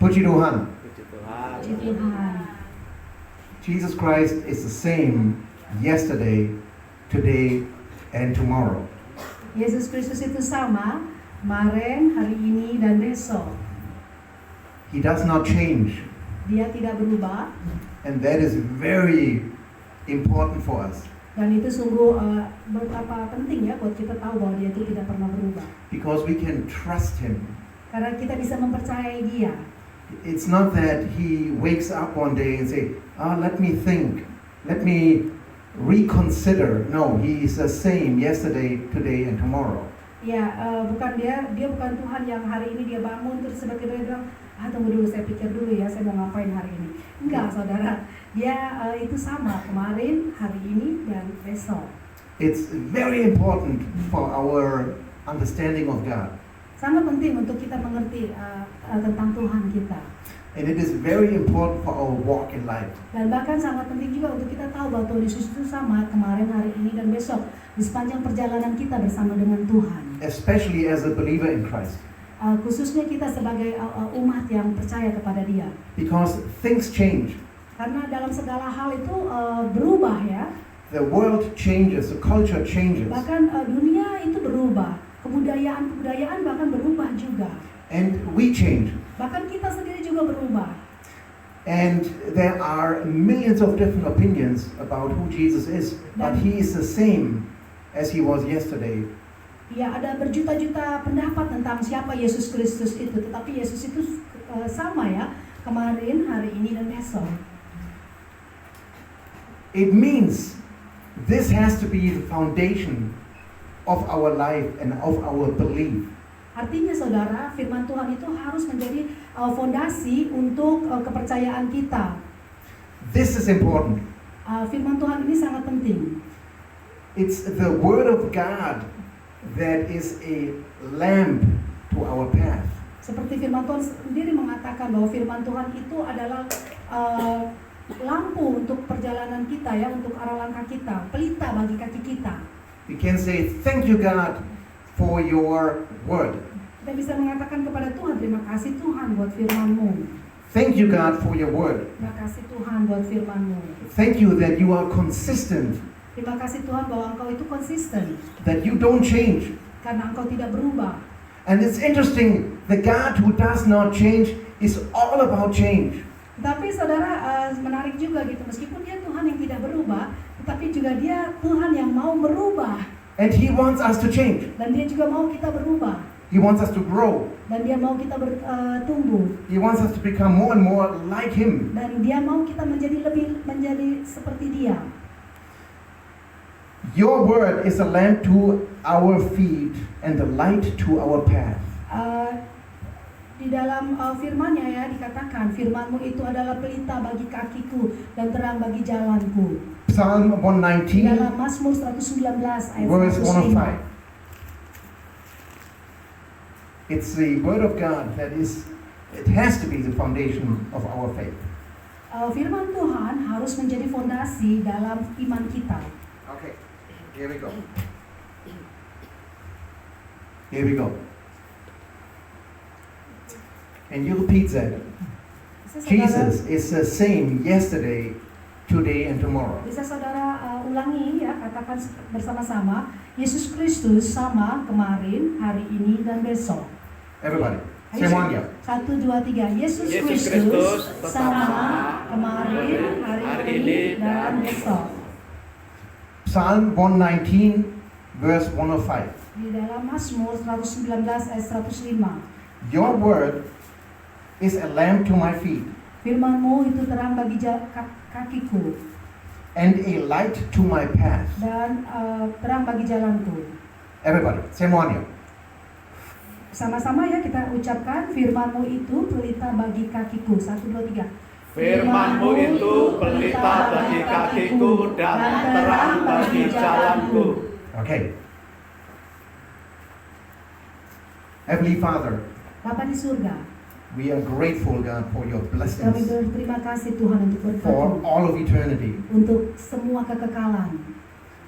Puji Tuhan. Puji Tuhan. Puji Tuhan. Jesus Christ is the same yesterday, today, and tomorrow. Yesus Kristus itu sama kemarin, hari ini, dan besok. He does not change, Dia tidak berubah, and that is very important for us dan itu sungguh berapa penting ya buat kita tahu bahwa dia itu tidak pernah berubah. because we can trust Him. Karena kita bisa mempercayai dia. It's not that He wakes up one day and say, let me think, let me reconsider. No, He is the same yesterday, today, and tomorrow. Ya, bukan dia bukan Tuhan yang hari ini dia bangun terus tiba-tiba dia bilang, tunggu dulu, saya pikir dulu ya, saya mau ngapain hari ini. Enggak, saudara. Dia itu sama kemarin, hari ini, dan besok. It's very important for our understanding of God. Sangat penting untuk kita mengerti tentang Tuhan kita. And it is very important for our walk in life. Dan bahkan sangat penting juga untuk kita tahu bahwa Tuhan Yesus itu sama kemarin, hari ini, dan besok. Di sepanjang perjalanan kita bersama dengan Tuhan. Especially as a believer in Christ. Khususnya kita sebagai umat yang percaya kepada Dia. Because things change. Karena dalam segala hal itu berubah ya. The world changes, the culture changes. Bahkan dunia itu berubah. Kebudayaan bahkan berubah juga. And we change. Bahkan kita sendiri juga berubah. And there are millions of different opinions about who Jesus is. But He is the same as He was yesterday. Ya, ada berjuta-juta pendapat tentang siapa Yesus Kristus itu. Tetapi Yesus itu sama ya. Kemarin, hari ini, dan besok. It means this has to be the foundation of our life and of our belief. Artinya saudara, firman Tuhan itu harus menjadi fondasi untuk kepercayaan kita. This is important. Firman Tuhan ini sangat penting. It's the Word of God that is a lamp to our path. Seperti firman Tuhan sendiri mengatakan bahwa firman Tuhan itu adalah lampu untuk perjalanan kita ya, untuk arah langkah kita, pelita bagi kaki kita. We can say, thank you God for your word. Kita bisa mengatakan kepada Tuhan, terima kasih Tuhan buat firman-Mu. Thank you God for your word. Terima kasih Tuhan buat firman-Mu. Thank you that you are consistent, Terima kasih Tuhan bahwa Engkau itu konsisten, that you don't change. karena Engkau tidak berubah. And it's interesting, the God who does not change is all about change. Tapi saudara, menarik juga gitu, meskipun dia Tuhan yang tidak berubah, tetapi juga dia Tuhan yang mau merubah. And He wants us to change. Dan dia juga mau kita berubah. He wants us to grow. Dan dia mau kita bertumbuh. He wants us to become more and more like Him. Dan dia mau kita menjadi seperti dia. Your word is a lamp to our feet and a light to our path. Di dalam firman-Nya ya dikatakan, firman-Mu itu adalah pelita bagi kakiku dan terang bagi jalanku. Psalm Di 119, dalam Mazmur 119 ayat verse 105. 105. It's the word of God it has to be the foundation of our faith. Firman Tuhan harus menjadi fondasi dalam iman kita. Okay, here we go. Here we go. And you repeat that. Jesus is the same yesterday, today, and tomorrow. Bisa saudara ulangi ya, katakan bersama-sama, Yesus Kristus sama kemarin, hari ini, dan besok. Everybody, Ayo, semuanya. 1, 2, 3. Yesus Yesus Kristus Kristus sama kemarin, hari ini, dan besok. Psalm 119, verse 105. Di dalam Mazmur 119 ayat 105. Your word is a lamp to my feet Firman-Mu itu terang bagi kakiku and a light to my path. dan terang bagi jalanku. Everybody, semuanya. Sama-sama ya kita ucapkan, firman-Mu itu pelita bagi kakiku. 1, 2, 3. Firman-Mu itu pelita bagi kakiku dan terang bagi jalanku. Okay. Heavenly Father, Bapa di surga, we are grateful, God, for your kami blessings berterima kasih Tuhan untuk for berkat-Mu, all of eternity. untuk semua kekekalan.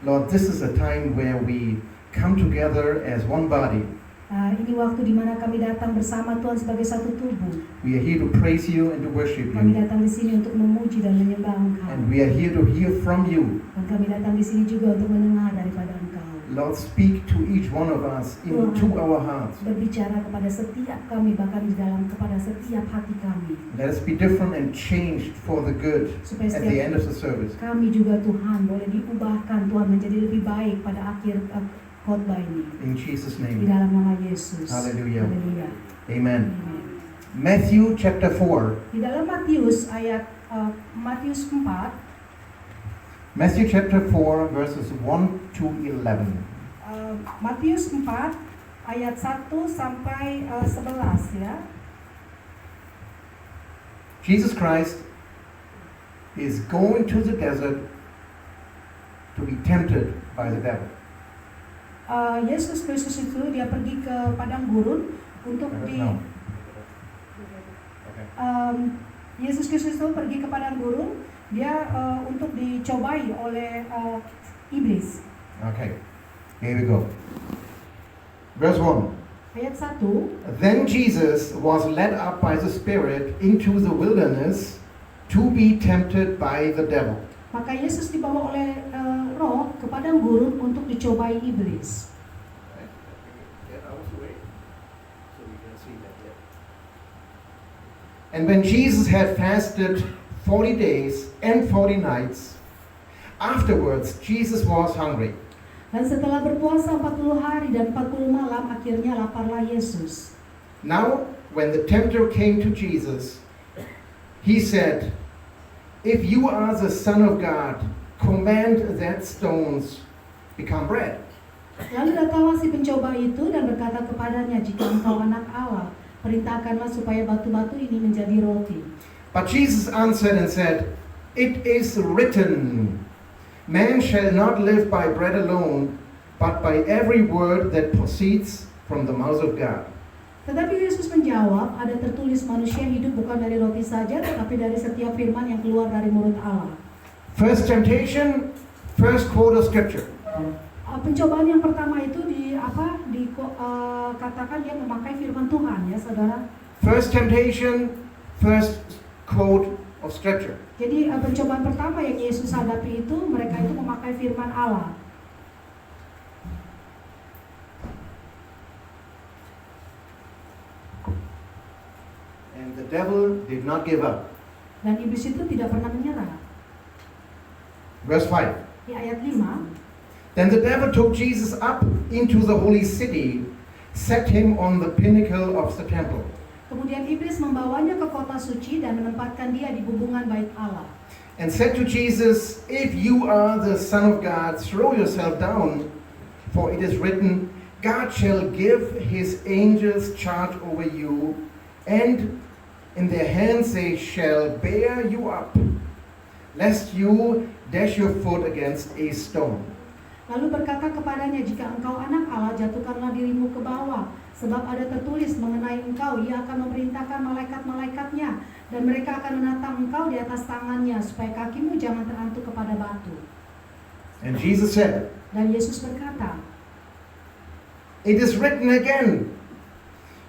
Lord, this is a time where we come together as one body Ini waktu di mana kami datang bersama Tuhan sebagai satu tubuh. We are here to praise you and to worship Kami you. datang di sini untuk memuji dan menyembah Engkau. And we are here to hear from you. Dan kami datang di sini juga untuk mendengar daripada Engkau. Lord, speak to each one of us into our hearts. Berbicara kepada setiap kami, bahkan di dalam kepada setiap hati kami. Let us be different and changed for the good Supaya at the setiap end of the service. kami juga Tuhan boleh diubahkan Tuhan menjadi lebih baik pada akhir khotbah ini. In Jesus' Di name. dalam nama Yesus. Hallelujah. Haleluya. Amen. Amen. Matthew chapter 4. Di dalam Matius ayat Matius 4, Matthew chapter 4 verses 1 to 11. Matius 4 ayat 1 sampai 11 ya. Jesus Christ is going to the desert to be tempted by the devil. Yesus Kristus itu dia pergi ke padang gurun untuk No. Yesus Kristus itu pergi ke padang gurun dia untuk dicobai oleh iblis. Okay, here we go. Verse 1. Ayat 1. Then Jesus was led up by the Spirit into the wilderness to be tempted by the devil. Maka Yesus dibawa oleh roh ke padang gurun untuk dicobai iblis. And when Jesus had fasted 40 days and 40 nights, afterwards Jesus was hungry. Dan setelah berpuasa 40 hari dan 40 malam, akhirnya laparlah Yesus. Now, when the tempter came to Jesus, he said, "If you are the Son of God, command that stones become bread." Lalu datanglah si pencoba itu dan berkata kepadanya, "Jika engkau anak Allah, perintahkanlah supaya batu-batu ini menjadi roti." But Jesus answered and said, "It is written, man shall not live by bread alone, but by every word that proceeds from the mouth of God." Tetapi Yesus menjawab, "Ada tertulis, manusia hidup bukan dari roti saja, tetapi dari setiap firman yang keluar dari mulut Allah." First temptation, first quote of scripture. Pencobaan yang pertama itu katakan dia memakai firman Tuhan ya, saudara. First temptation, first quote of scripture. Jadi pencobaan pertama yang Yesus hadapi itu mereka itu memakai firman Allah. And the devil did not give up. Dan iblis itu tidak pernah menyerah. Verse 5. Di ayat 5, Then the devil took Jesus up into the holy city, set him on the pinnacle of the temple, kemudian iblis membawanya ke kota suci dan menempatkan dia di bubungan bait Allah. and said to Jesus, "If you are the Son of God, throw yourself down, for it is written, God shall give his angels charge over you, and in their hands they shall bear you up, lest you dash your foot against a stone." Lalu berkata kepadanya, "Jika engkau anak Allah, jatuhkanlah dirimu ke bawah, sebab ada tertulis mengenai engkau, ia akan memerintahkan malaikat-malaikatnya, dan mereka akan menatang engkau di atas tangannya, supaya kakimu jangan terantuk kepada batu." And Jesus said, Dan Yesus berkata, "It is written again,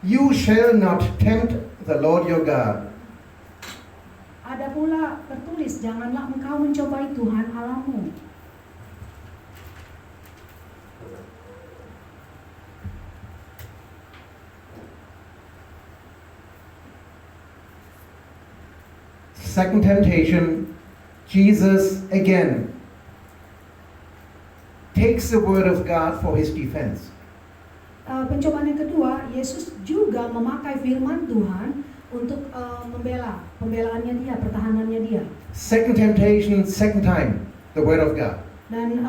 you shall not tempt the Lord your God." ada pula tertulis, "Janganlah engkau mencobai Tuhan Allahmu." Second temptation, Jesus again takes the word of God for his defense. Pencobaan yang kedua, Yesus juga memakai firman Tuhan untuk membela pembelaannya dia, pertahanannya dia. Second temptation, second time, the word of God. Dan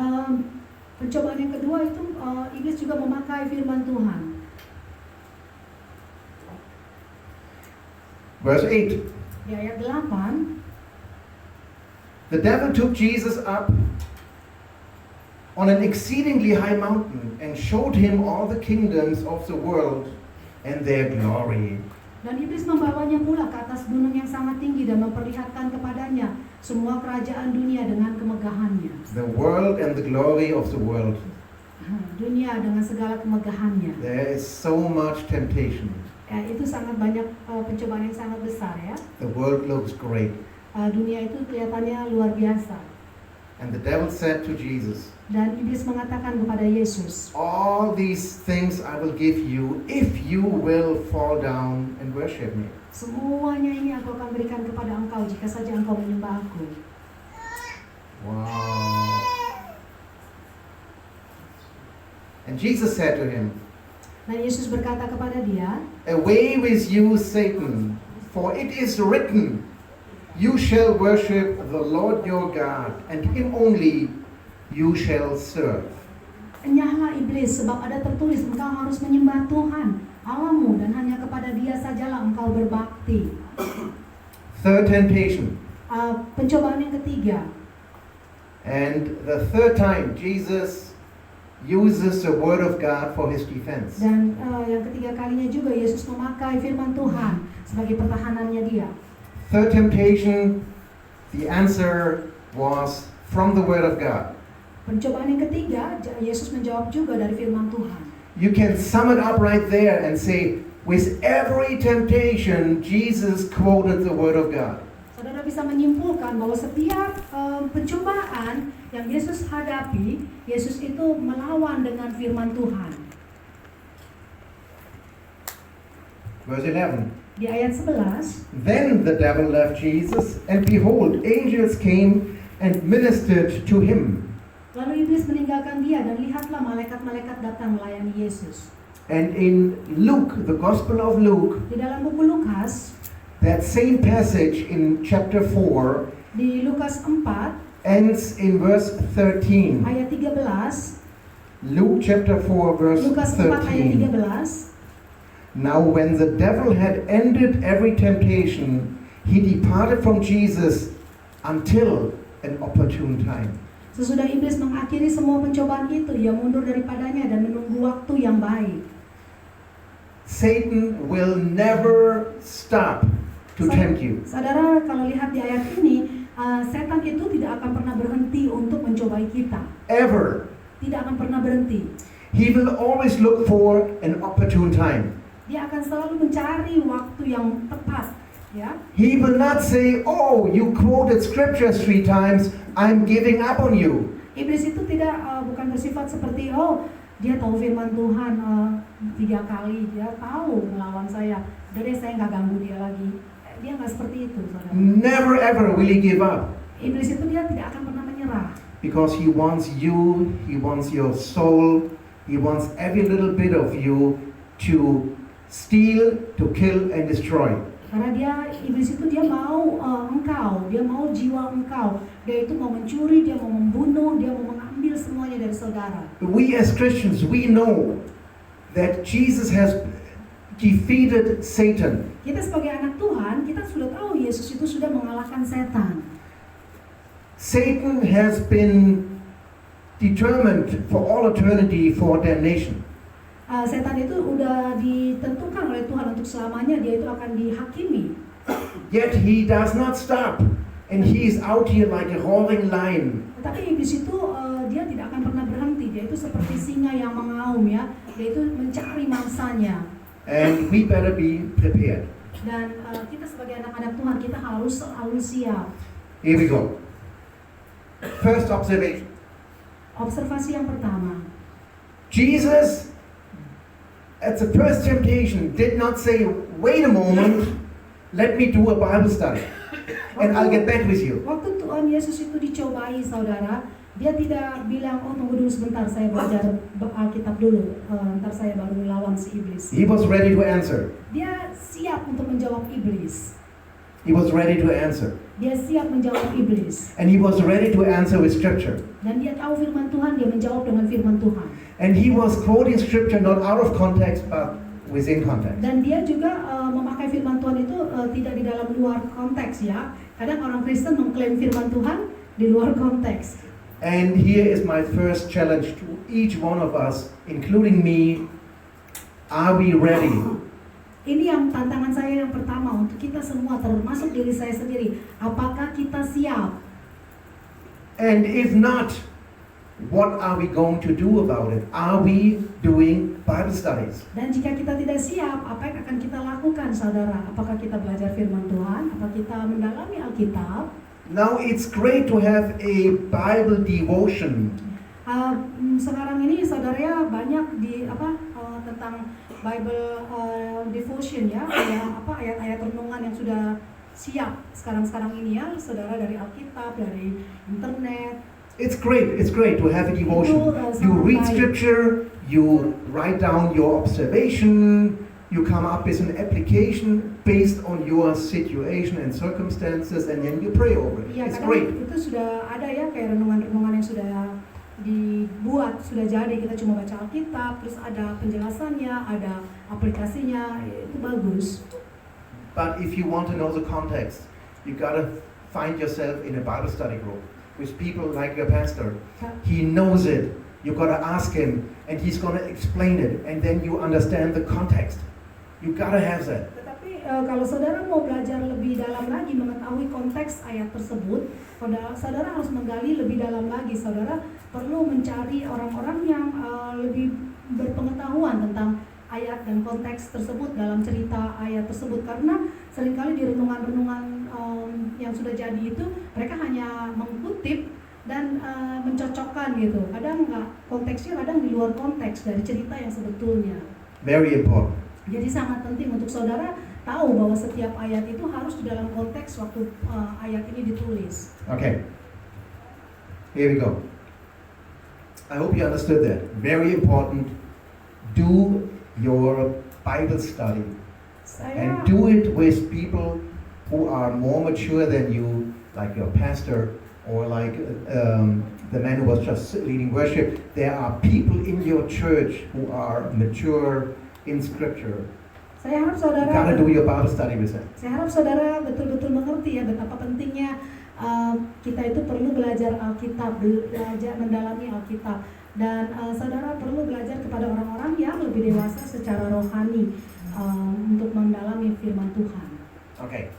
pencobaan yang kedua itu iblis juga memakai firman Tuhan. Verse 8. Di ayat 8, The devil took Jesus up on an exceedingly high mountain and showed him all the kingdoms of the world and their glory. dan iblis membawanya pula ke atas gunung yang sangat tinggi dan memperlihatkan kepadanya semua kerajaan dunia dengan kemegahannya. The world and the glory of the world. Dunia dengan segala kemegahannya. There is so much temptation. Ya, itu sangat banyak pencobaan yang sangat besar ya. The world looks great. Dunia itu kelihatannya luar biasa. And the devil said to Jesus, Dan iblis mengatakan kepada Yesus, all these things I will give you if you will fall down and worship me. semuanya ini aku akan berikan kepada engkau jika saja engkau menyembah aku. Wow. And Jesus said to him, Dan Yesus berkata kepada dia, away with you, Satan, for it is written, you shall worship the Lord your God, and him only you shall serve. enyahlah iblis, sebab ada tertulis engkau harus menyembah Tuhan Allahmu dan hanya kepada dia sajalah engkau berbakti. Third temptation. Pencobaan yang ketiga. And the third time, Jesus uses the word of God for his defense. Dan yang ketiga kalinya juga Yesus memakai firman Tuhan sebagai pertahanannya dia. Third temptation, the answer was from the word of God. Pencobaan yang ketiga, Yesus menjawab juga dari firman Tuhan. You can sum it up right there and say, with every temptation, Jesus quoted the word of God. Saudara bisa menyimpulkan bahwa setiap pencobaan yang Yesus hadapi, Yesus itu melawan dengan firman Tuhan. Verse 11. Di ayat 11, Then the devil left Jesus, and behold, angels came and ministered to him. lalu iblis meninggalkan dia dan lihatlah malaikat-malaikat datang melayani Yesus. And in Luke, the Gospel of Luke, Di dalam buku Lukas, that same passage in chapter 4 di Lukas 4 ends in verse 13. ayat 13, Luke chapter 4 verse Lukas 4 ayat 13. 13, Now when the devil had ended every temptation, he departed from Jesus until an opportune time. sesudah iblis mengakhiri semua pencobaan itu, ia mundur daripadanya dan menunggu waktu yang baik. Satan will never stop to tempt you. Saudara, kalau lihat di ayat ini, setan itu tidak akan pernah berhenti untuk mencobai kita. Ever. Tidak akan pernah berhenti. He will always look for an opportune time. Dia akan selalu mencari waktu yang tepat, ya. He will not say, oh, you quoted scriptures 3 times, I'm giving up on you. Iblis itu bukan bersifat seperti, oh, dia tahu firman Tuhan 3 kali, dia tahu melawan saya. Udah deh, saya nggak ganggu dia lagi. Dia nggak seperti itu, saudara. Never ever will he give up. Iblis itu dia tidak akan pernah menyerah. Because he wants you, he wants your soul, he wants every little bit of you to steal, to kill and destroy. Karena iblis itu dia mau engkau, dia mau jiwa engkau. Dia itu mau mencuri, dia mau membunuh, dia mau mengambil semuanya dari saudara. We as Christians, we know that Jesus has defeated Satan. Kita sebagai anak Tuhan, kita sudah tahu Yesus itu sudah mengalahkan setan. Satan has been determined for all eternity for damnation. Setan itu udah ditentukan oleh Tuhan untuk selamanya, dia itu akan dihakimi. Yet he does not stop, and he is out here like a roaring lion. Tetapi iblis itu dia tidak akan pernah berhenti, dia itu seperti singa yang mengaum, ya. Dia itu mencari mangsanya. And we better be prepared. Dan kita sebagai anak-anak Tuhan, kita harus selalu siap. Here we go. First observation. Observasi yang pertama, Jesus, at the first temptation, did not say, wait a moment, let me do a Bible study, and I'll get back with you. Waktu Tuhan Yesus itu dicobai, saudara, dia tidak bilang, oh tunggu dulu sebentar, saya belajar Alkitab dulu, ntar saya baru lawan si iblis. He was ready to answer. Dia siap untuk menjawab iblis. He was ready to answer. Dia siap menjawab iblis. And he was ready to answer with scripture. Dan dia tahu firman Tuhan, dia menjawab dengan firman Tuhan. And he was quoting scripture not out of context, but within context. Dan dia juga memakai firman Tuhan itu tidak di dalam luar konteks, ya. Kadang orang Kristen mengklaim firman Tuhan di luar konteks. And here is my first challenge to each one of us, including me. Are we ready? Ini yang tantangan saya yang pertama untuk kita semua, termasuk diri saya sendiri. Apakah kita siap? And if not, what are we going to do about it? Are we doing Bible studies? Dan jika kita tidak siap, apa yang akan kita lakukan, saudara? Apakah kita belajar firman Tuhan? Apa kita mendalami Alkitab? Now it's great to have a Bible devotion. Sekarang ini saudara ya banyak tentang Bible devotion ya, ayat-ayat renungan yang sudah siap sekarang ini ya, saudara, dari Alkitab, dari internet. It's great to have a devotion. You read scripture, you write down your observation, you come up with an application based on your situation and circumstances, and then you pray over it. Ya, It's kadang great. itu sudah ada ya, kayak renungan-renungan yang sudah dibuat, sudah jadi, kita cuma baca Alkitab, terus ada penjelasannya, ada aplikasinya, itu bagus. But if you want to know the context, you gotta find yourself in a Bible study group with people like your pastor. He knows it. You gotta ask him, and he's gonna explain it, and then you understand the context. You gotta have that. Tetapi kalau saudara mau belajar lebih dalam lagi, mengetahui konteks ayat tersebut, saudara harus menggali lebih dalam lagi. Saudara perlu mencari orang-orang yang lebih berpengetahuan tentang ayat dan konteks tersebut dalam cerita ayat tersebut, karena seringkali di renungan-renungan yang sudah jadi itu mereka hanya mengutip dan mencocokkan gitu. Kadang nggak, konteksnya kadang di luar konteks dari cerita yang sebetulnya. Very important. Jadi sangat penting untuk saudara tahu bahwa setiap ayat itu harus di dalam konteks waktu ayat ini ditulis. Okay. Here we go. I hope you understood that. Very important. Do your Bible study. And do it with people who are more mature than you, like your pastor or like the man who was just leading worship. There are people in your church who are mature in Scripture. Saya harap saudara, you gotta do your Bible study with them. Saya harap saudara betul-betul mengerti ya betapa pentingnya kita itu perlu belajar Alkitab, belajar mendalami Alkitab, dan saudara perlu belajar kepada orang-orang yang lebih dewasa secara rohani untuk mendalami firman Tuhan. Okay.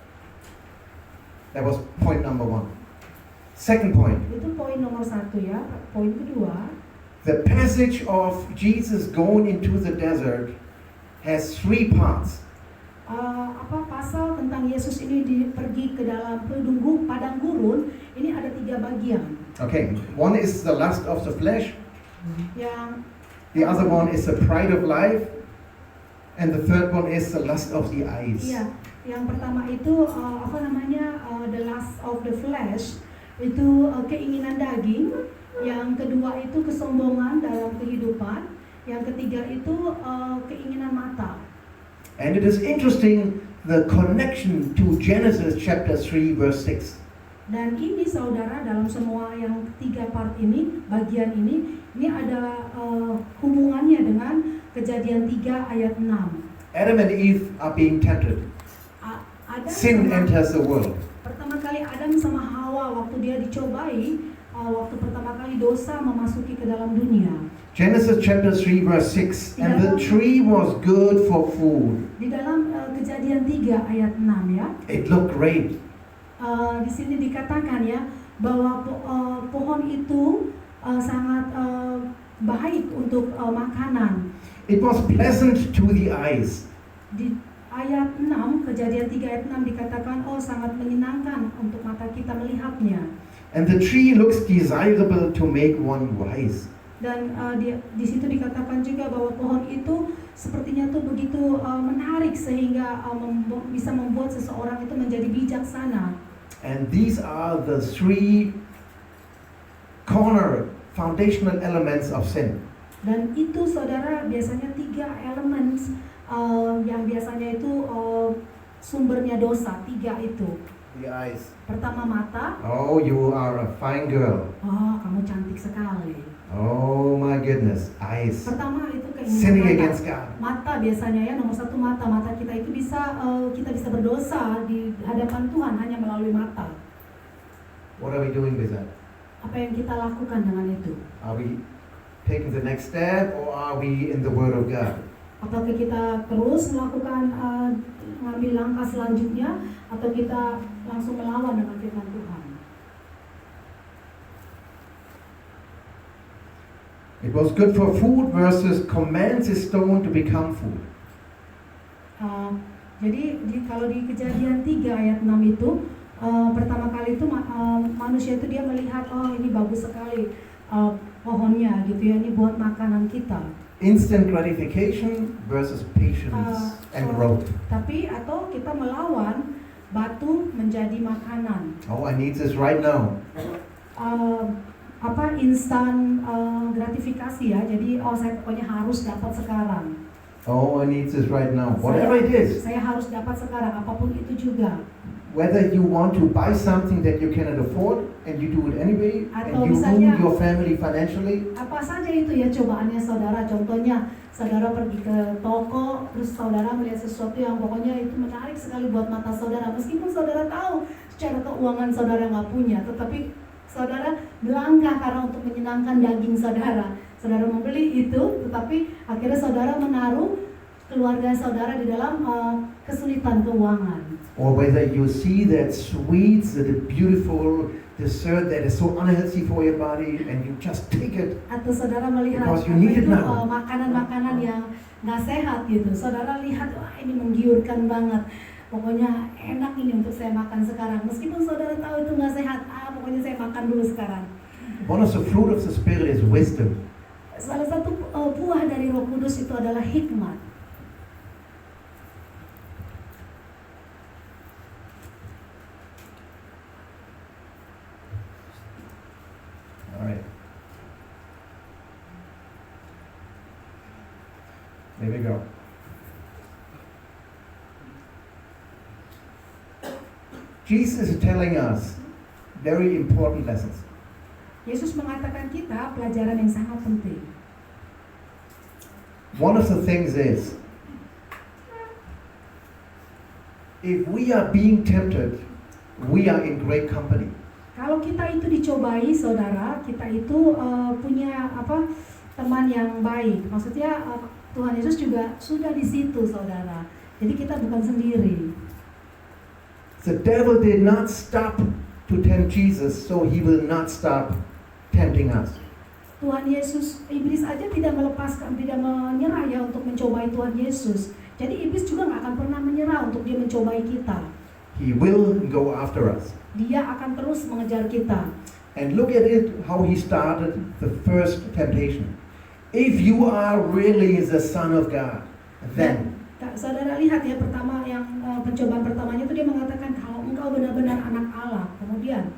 That was point number 1. Second point. Itu poin nomor 1 ya. Poin kedua. The passage of Jesus going into the desert has 3 parts. Pasal tentang Yesus ini pergi ke dalam padang gurun ini ada 3 bagian. Okay. One is the lust of the flesh. Yang the other one is the pride of life. And the third one is the lust of the eyes. Iya, yang pertama itu the lust of the flesh, itu keinginan daging. Yang kedua itu kesombongan dalam kehidupan. Yang ketiga itu keinginan mata. And it is interesting the connection to Genesis chapter 3 verse 6. Dan ini saudara, dalam semua yang 3 part ini, bagian ini ada hubungannya dengan Kejadian 3 ayat 6. Adam and Eve are being tempted. Sin enters the world. Pertama kali Adam sama Hawa waktu dia dicobai, waktu pertama kali dosa memasuki ke dalam dunia. Genesis chapter 3 verse 6. And the tree was good for food. Di dalam Kejadian 3 ayat 6 ya. It looked great. Di sini dikatakan ya bahwa pohon itu sangat baik untuk makanan. It was pleasant to the eyes. Di ayat 6, Kejadian 3 ayat 6 dikatakan sangat menyenangkan untuk mata kita melihatnya. And the tree looks desirable to make one wise. Dan di situ dikatakan juga bahwa pohon itu sepertinya tuh begitu menarik sehingga bisa membuat seseorang itu menjadi bijaksana. And these are the 3 corner foundational elements of sin. Dan itu saudara biasanya 3 elemen yang biasanya itu sumbernya dosa, 3 itu. The eyes. Pertama mata. Oh, you are a fine girl. Oh, kamu cantik sekali. Oh my goodness, eyes. Pertama itu Sinning keinginan against God. mata biasanya ya, nomor 1 mata. Mata kita itu kita bisa berdosa di hadapan Tuhan hanya melalui mata. What are we doing with that? Apa yang kita lakukan dengan itu? Are we taking the next step or are we in the Word of God? Apakah kita terus melakukan ngambil langkah selanjutnya atau kita langsung melawan dengan firman Tuhan? It was good for food versus commands a stone to become food. Jadi kalau di Kejadian 3 ayat 6 itu pertama kali itu manusia itu dia melihat, oh ini bagus sekali pohonnya gitu ya, ini buat makanan kita. Instant gratification versus patience and growth. Tapi atau kita melawan batu menjadi makanan. Oh, I need this right now. Instan gratifikasi ya. Jadi saya pokoknya harus dapat sekarang. Oh, I need this right now. Whatever it is. Saya harus dapat sekarang, apapun itu juga. Whether you want to buy something that you cannot afford and you do it anyway, Atau and you misalnya, ruin your family financially. Apa saja itu ya cobaannya saudara. Contohnya saudara pergi ke toko, terus saudara melihat sesuatu yang pokoknya itu menarik sekali buat mata saudara. Meskipun saudara tahu secara keuangan saudara nggak punya, tetapi saudara melangkah karena untuk menyenangkan daging saudara. Saudara membeli itu, tetapi akhirnya saudara menaruh keluarga saudara di dalam kesulitan keuangan. Or whether you see that sweets, that beautiful dessert that is so unhealthy for your body, and you just take it. Atau saudara melihat Because you need it now. makanan-makanan yang nggak sehat gitu. Saudara lihat, wah ini menggiurkan banget. Pokoknya enak ini untuk saya makan sekarang. Meskipun saudara tahu itu nggak sehat, pokoknya saya makan dulu sekarang. One of the fruit of the Spirit is wisdom. Salah satu buah dari Roh Kudus itu adalah hikmat. Alright. There we go. Jesus is telling us very important lessons. Yesus mengatakan kita pelajaran yang sangat penting. One of the things is, if we are being tempted, we are in great company. Kalau kita itu dicobai, saudara, kita itu punya teman yang baik. Maksudnya Tuhan Yesus juga sudah di situ, saudara. Jadi kita bukan sendiri. The devil did not stop to tempt Jesus, so he will not stop tempting us. Tuhan Yesus, iblis aja tidak menyerah ya untuk mencobai Tuhan Yesus. Jadi iblis juga nggak akan pernah menyerah untuk dia mencobai kita. He will go after us. Dia akan terus mengejar kita. And look at it, how he started the first temptation. If you are really the Son of God, then. Saudara lihat ya, pertama yang pencobaan pertamanya itu dia mengatakan kalau engkau benar-benar anak Allah. Kemudian,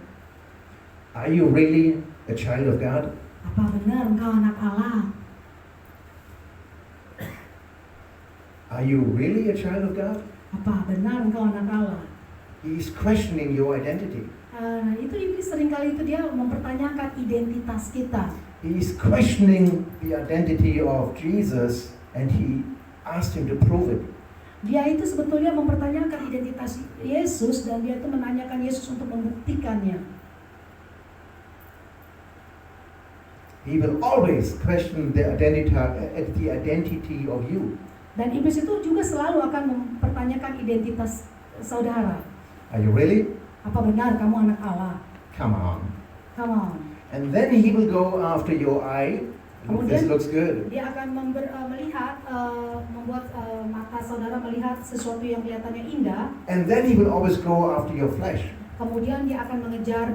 are you really a child of God? apa benar engkau anak Allah? Are you really a child of God? Apa benar engkau anak Allah? He's questioning your identity. Itu iblis seringkali itu dia mempertanyakan identitas kita. He's questioning the identity of Jesus, and he asked him to prove it. Dia itu sebetulnya mempertanyakan identitas Yesus dan dia itu menanyakan Yesus untuk membuktikannya. He will always question the identity of you. Dan iblis itu juga selalu akan mempertanyakan identitas saudara. Are you really? Apa benar kamu anak Allah? Come on. Come on. And then he will go after your eye. This looks good. Dia akan melihat, membuat mata saudara melihat sesuatu yang kelihatannya indah. And then he will always go after your flesh. Kemudian dia akan mengejar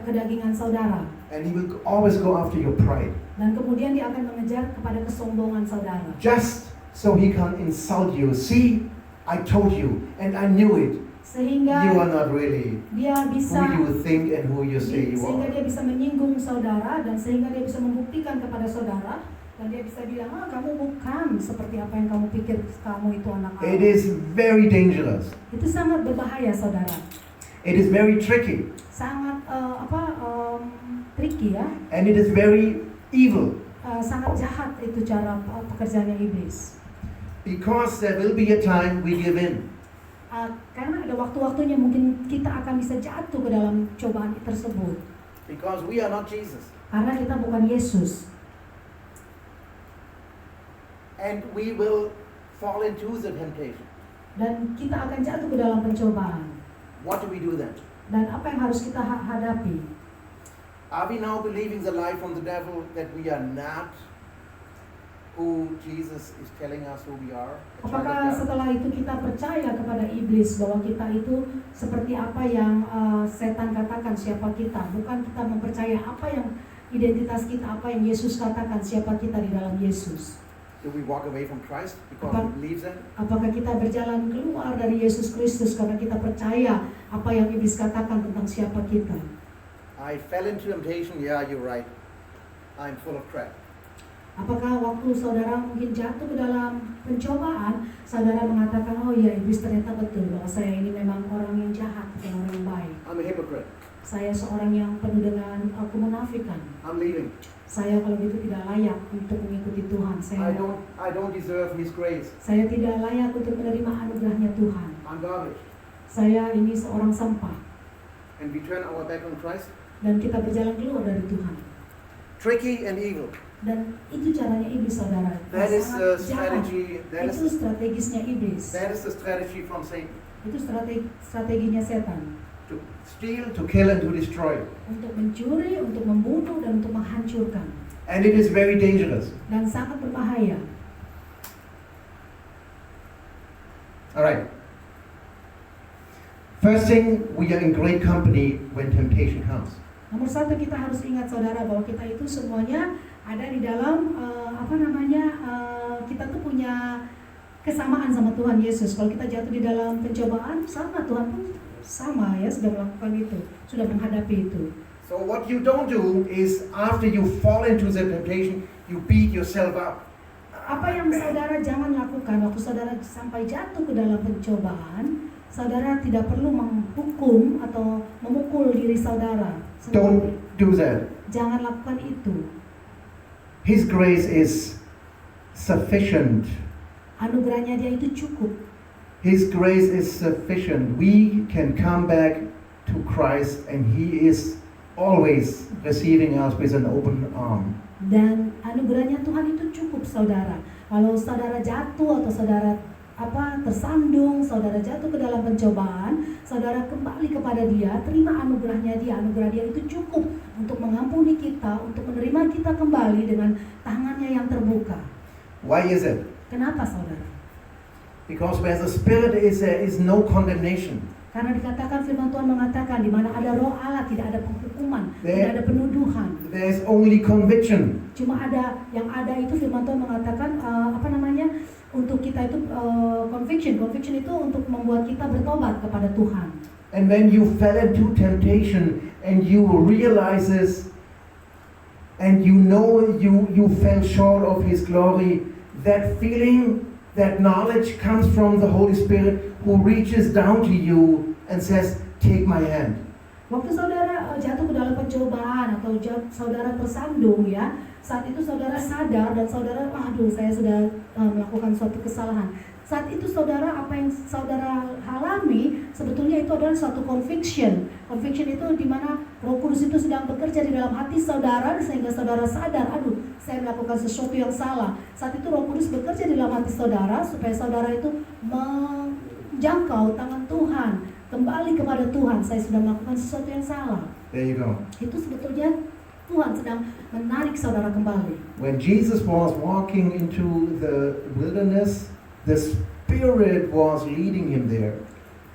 kedagingan saudara. And he will always go after your pride. Dan kemudian dia akan mengejar kepada kesombongan saudara. Just so he can insult you. See, I told you, and I knew it. Sehingga you are not really dia bisa, who you think and who you say you sehingga are. dia bisa menyinggung saudara dan sehingga dia bisa membuktikan kepada saudara dan dia bisa bilang, kamu bukan seperti apa yang kamu pikir kamu itu anak Allah. It is very dangerous. Itu sangat berbahaya, saudara. It is very tricky. Sangat tricky ya. And it is very evil. Sangat jahat itu cara pekerjaannya iblis. Because there will be a time we give in. Karena ada waktu-waktunya mungkin kita akan bisa jatuh ke dalam cobaan tersebut. Because we are not Jesus. Karena kita bukan Yesus. And we will fall into the temptation. Dan kita akan jatuh ke dalam pencobaan. What do we do then? Dan apa yang harus kita hadapi? Are we now believing the lie from the devil that we are not who Jesus is telling us who we are? A child of Apakah God? setelah itu kita percaya kepada iblis bahwa kita itu seperti apa yang setan katakan siapa kita? Bukan kita mempercaya apa yang identitas kita, apa yang Yesus katakan siapa kita di dalam Yesus. Do we walk away from Christ because Apa- we believe that? Apakah kita berjalan keluar dari Yesus Kristus karena kita percaya apa yang iblis katakan tentang siapa kita? I fell into temptation. Yeah, you're right. I'm full of crap. Apakah waktu saudara mungkin jatuh ke dalam pencobaan, saudara mengatakan, oh ya iblis ternyata betul bahwa saya ini memang orang yang jahat, bukan orang yang baik. I'm a hypocrite. Saya seorang yang penuh dengan kemunafikan. I'm leaving. Saya kalau gitu tidak layak untuk mengikuti Tuhan. I don't deserve His grace. Saya tidak layak untuk menerima anugerahnya Tuhan. I'm garbage. Saya ini seorang sampah. And we turn our back on Christ. Dan kita berjalan keluar dari Tuhan. Tricky and evil. Dan itu caranya iblis, saudara. That is the Sangat jahat. strategy. Itu strategisnya iblis. That is the strategy from Satan. Itu strateginya setan. To steal, to kill, and to destroy. Untuk mencuri, untuk membunuh, dan untuk menghancurkan. And it is very dangerous. Dan sangat berbahaya. All right. First thing, we are in great company when temptation comes. Nomor satu, kita harus ingat saudara bahwa kita itu semuanya ada di dalam kita tuh punya kesamaan sama Tuhan Yesus. Kalau kita jatuh di dalam pencobaan, sama Tuhan pun sama ya, sudah melakukan itu, sudah menghadapi itu. So what you don't do is after you fall into the temptation, you beat yourself up. Apa yang saudara jangan lakukan waktu saudara sampai jatuh ke dalam pencobaan, saudara tidak perlu menghukum atau memukul diri saudara sendiri. Don't do that. Jangan lakukan itu. His grace is sufficient. Anugerahnya dia itu cukup. His grace is sufficient. We can come back to Christ and He is always receiving us with an open arm. Dan anugerahnya Tuhan itu cukup, saudara. Kalau saudara jatuh atau saudara tersandung, saudara jatuh ke dalam pencobaan, saudara kembali kepada Dia, terima anugerahnya Dia. Anugerah Dia itu cukup untuk mengampuni kita, untuk menerima kita kembali dengan tangannya yang terbuka. Why is it? Kenapa, saudara? Because where the Spirit is, there is no condemnation. Karena dikatakan firman Tuhan mengatakan di mana ada Roh Allah tidak ada penghukuman, tidak ada penuduhan. There is only conviction. Cuma yang ada itu firman Tuhan mengatakan untuk kita itu conviction itu untuk membuat kita bertobat kepada Tuhan. And when you fell into temptation and you realize this and you know you fell short of His glory, that feeling, that knowledge comes from the Holy Spirit who reaches down to you and says, take my hand. Waktu saudara jatuh ke dalam pencobaan atau saudara tersandung ya, saat itu saudara sadar dan saudara, aduh saya sudah melakukan suatu kesalahan. Saat itu saudara, apa yang saudara alami sebetulnya itu adalah suatu conviction. Conviction itu di mana Roh Kudus itu sedang bekerja di dalam hati saudara sehingga saudara sadar, aduh saya melakukan sesuatu yang salah. Saat itu Roh Kudus bekerja di dalam hati saudara supaya saudara itu menjangkau tangan Tuhan, kembali kepada Tuhan. Saya sudah melakukan sesuatu yang salah. There you go. Itu sebetulnya Tuhan sedang menarik saudara kembali. When Jesus was walking into the wilderness, the Spirit was leading Him there.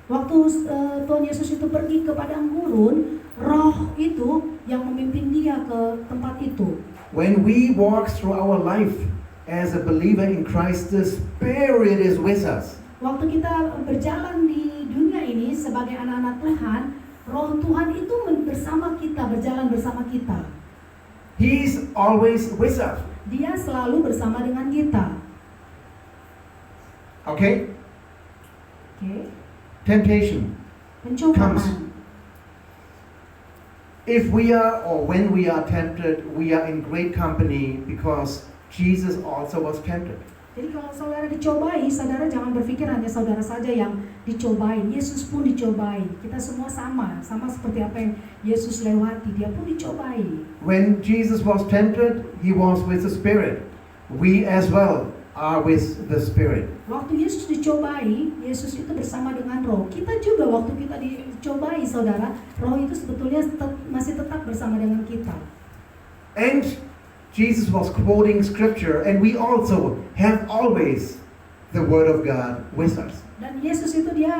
Waktu Tuhan Yesus itu pergi ke padang gurun, Roh itu yang memimpin Dia ke tempat itu. When we walk through our life as a believer in Christ, the Spirit is with us. Waktu kita berjalan di dunia ini sebagai anak-anak Tuhan, Roh Tuhan itu bersama kita, berjalan bersama kita. He is always with us. Dia selalu bersama dengan kita. Okay? Okay. Temptation. Pencobaan. If we are, or when we are tempted, we are in great company because Jesus also was tempted. Jadi kalau saudara dicobai, saudara jangan berpikir hanya saudara saja yang dicobai. Yesus pun dicobai. Kita semua sama seperti apa yang Yesus lewati. Dia pun dicobai. When Jesus was tempted, He was with the Spirit. We as well are with the Spirit. Waktu Yesus dicobai, Yesus itu bersama dengan Roh. Kita juga waktu kita dicobai, saudara, Roh itu sebetulnya masih tetap bersama dengan kita. And Jesus was quoting scripture, and we also have always the Word of God with us. Dan Yesus itu dia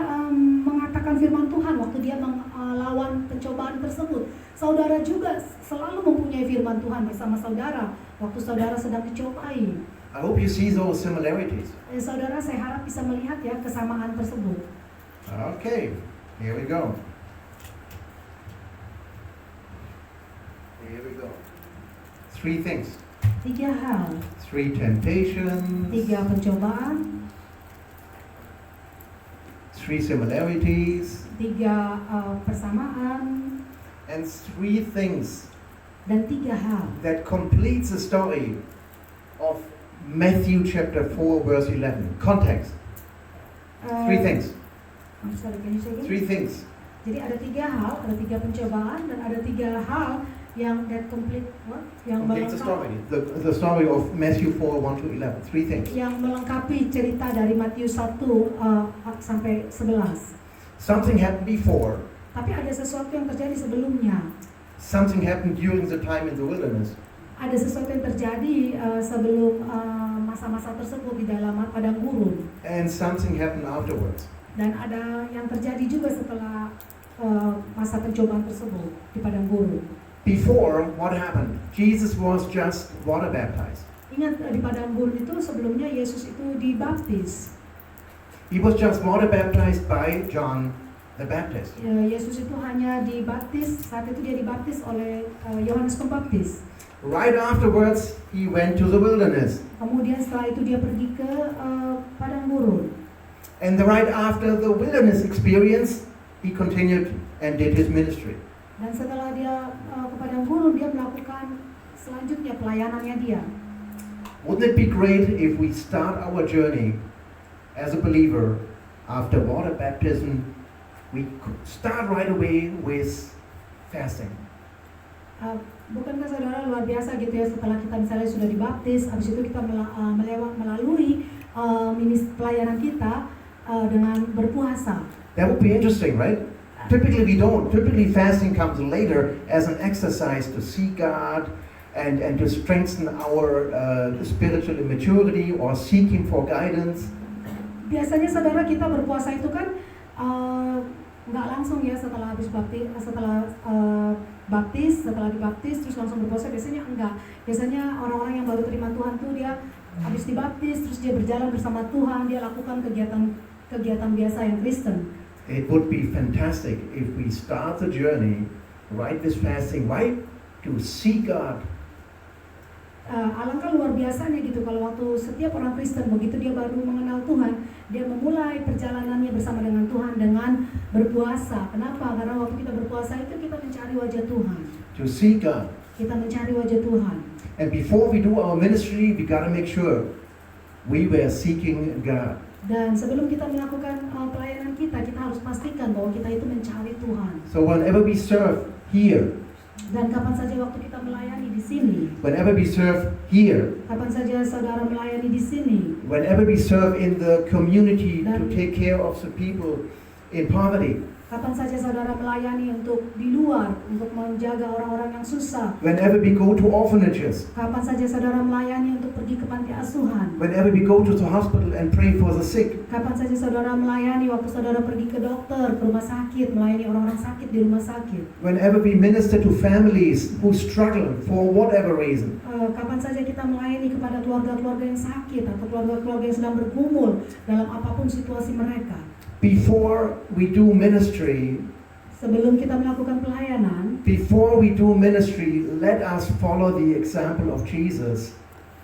mengatakan firman Tuhan waktu dia melawan pencobaan tersebut. Saudara juga selalu mempunyai firman Tuhan bersama saudara waktu saudara sedang dicobai. I hope you see those similarities. Saudara, saya harap bisa melihat ya kesamaan tersebut. Okay, here we go. Here we go. 3 things. 3 hal, 3 temptations, 3 pencobaan, 3 similarities, 3 persamaan, and 3 things dan 3 hal that completes the story of Matthew chapter 4 verse 11. Context. 3 things. I'm sorry, can you say again? 3 things. Jadi ada 3 hal, ada 3 pencobaan dan ada 3 hal yang that complete what? Yang Completes the story. melengkapi, The story of Matthew 4 1 to 11. 3 things. yang melengkapi cerita dari Matius 1 sampai 11. Something happened before. Tapi ada sesuatu yang terjadi sebelumnya. Something happened during the time in the wilderness. Ada sesuatu yang terjadi sebelum masa-masa tersebut di dalam padang gurun. And something happened afterwards. Dan ada yang terjadi juga setelah masa pencobaan tersebut di padang gurun. Before, what happened? Jesus was just water baptized. Ingat di padang gurun itu sebelumnya Yesus itu dibaptis. He was just water baptized by John the Baptist. Yesus itu hanya dibaptis, saat itu dia dibaptis oleh Yohanes Pembaptis. Right afterwards, he went to the wilderness. Kemudian setelah itu dia pergi ke padang gurun. And right after the wilderness experience, he continued and did his ministry. Dan setelah dia ke padang gurun, dia melakukan selanjutnya pelayanannya dia. Wouldn't it be great if we start our journey as a believer after water baptism, we could start right away with fasting? Bukankah saudara luar biasa gitu ya, setelah kita misalnya sudah dibaptis, habis itu kita melalui pelayanan kita dengan berpuasa. That would be interesting, right? Typically we don't. Typically fasting comes later as an exercise to see God and to strengthen our spiritual maturity or seeking for guidance. Biasanya saudara kita berpuasa itu kan nggak langsung ya setelah habis baptis, setelah dibaptis terus langsung berpuasa, biasanya enggak. Biasanya orang-orang yang baru terima Tuhan tuh dia habis dibaptis terus dia berjalan bersama Tuhan, dia lakukan kegiatan biasa yang Kristen. It would be fantastic if we start the journey right with fasting, right to see God. Alangkah luar biasanya gitu kalau waktu setiap orang Kristen begitu dia baru mengenal Tuhan, dia memulai perjalanannya bersama dengan Tuhan dengan berpuasa. Kenapa? Karena waktu kita berpuasa itu kita mencari wajah Tuhan. To see God. Kita mencari wajah Tuhan. And before we do our ministry, we gotta make sure we were seeking God. Dan sebelum kita melakukan pelayanan kita harus pastikan bahwa kita itu mencari Tuhan. So whenever we serve here, dan kapan saja waktu kita melayani di sini, whenever we serve here, kapan saja saudara melayani di sini, whenever we serve in the community to take care of the people in poverty, kapan saja saudara melayani untuk di luar, untuk menjaga orang-orang yang susah, whenever we go to orphanages, kapan saja saudara melayani untuk pergi ke panti asuhan, whenever we go to the hospital and pray for the sick, kapan saja saudara melayani waktu saudara pergi ke dokter, ke rumah sakit, melayani orang-orang sakit di rumah sakit, whenever we minister to families who struggle for whatever reason, kapan saja kita melayani kepada keluarga-keluarga yang sakit atau keluarga-keluarga yang sedang bergumul dalam apapun situasi mereka. before we do ministry, sebelum kita melakukan pelayanan, before we do ministry, let us follow the example of Jesus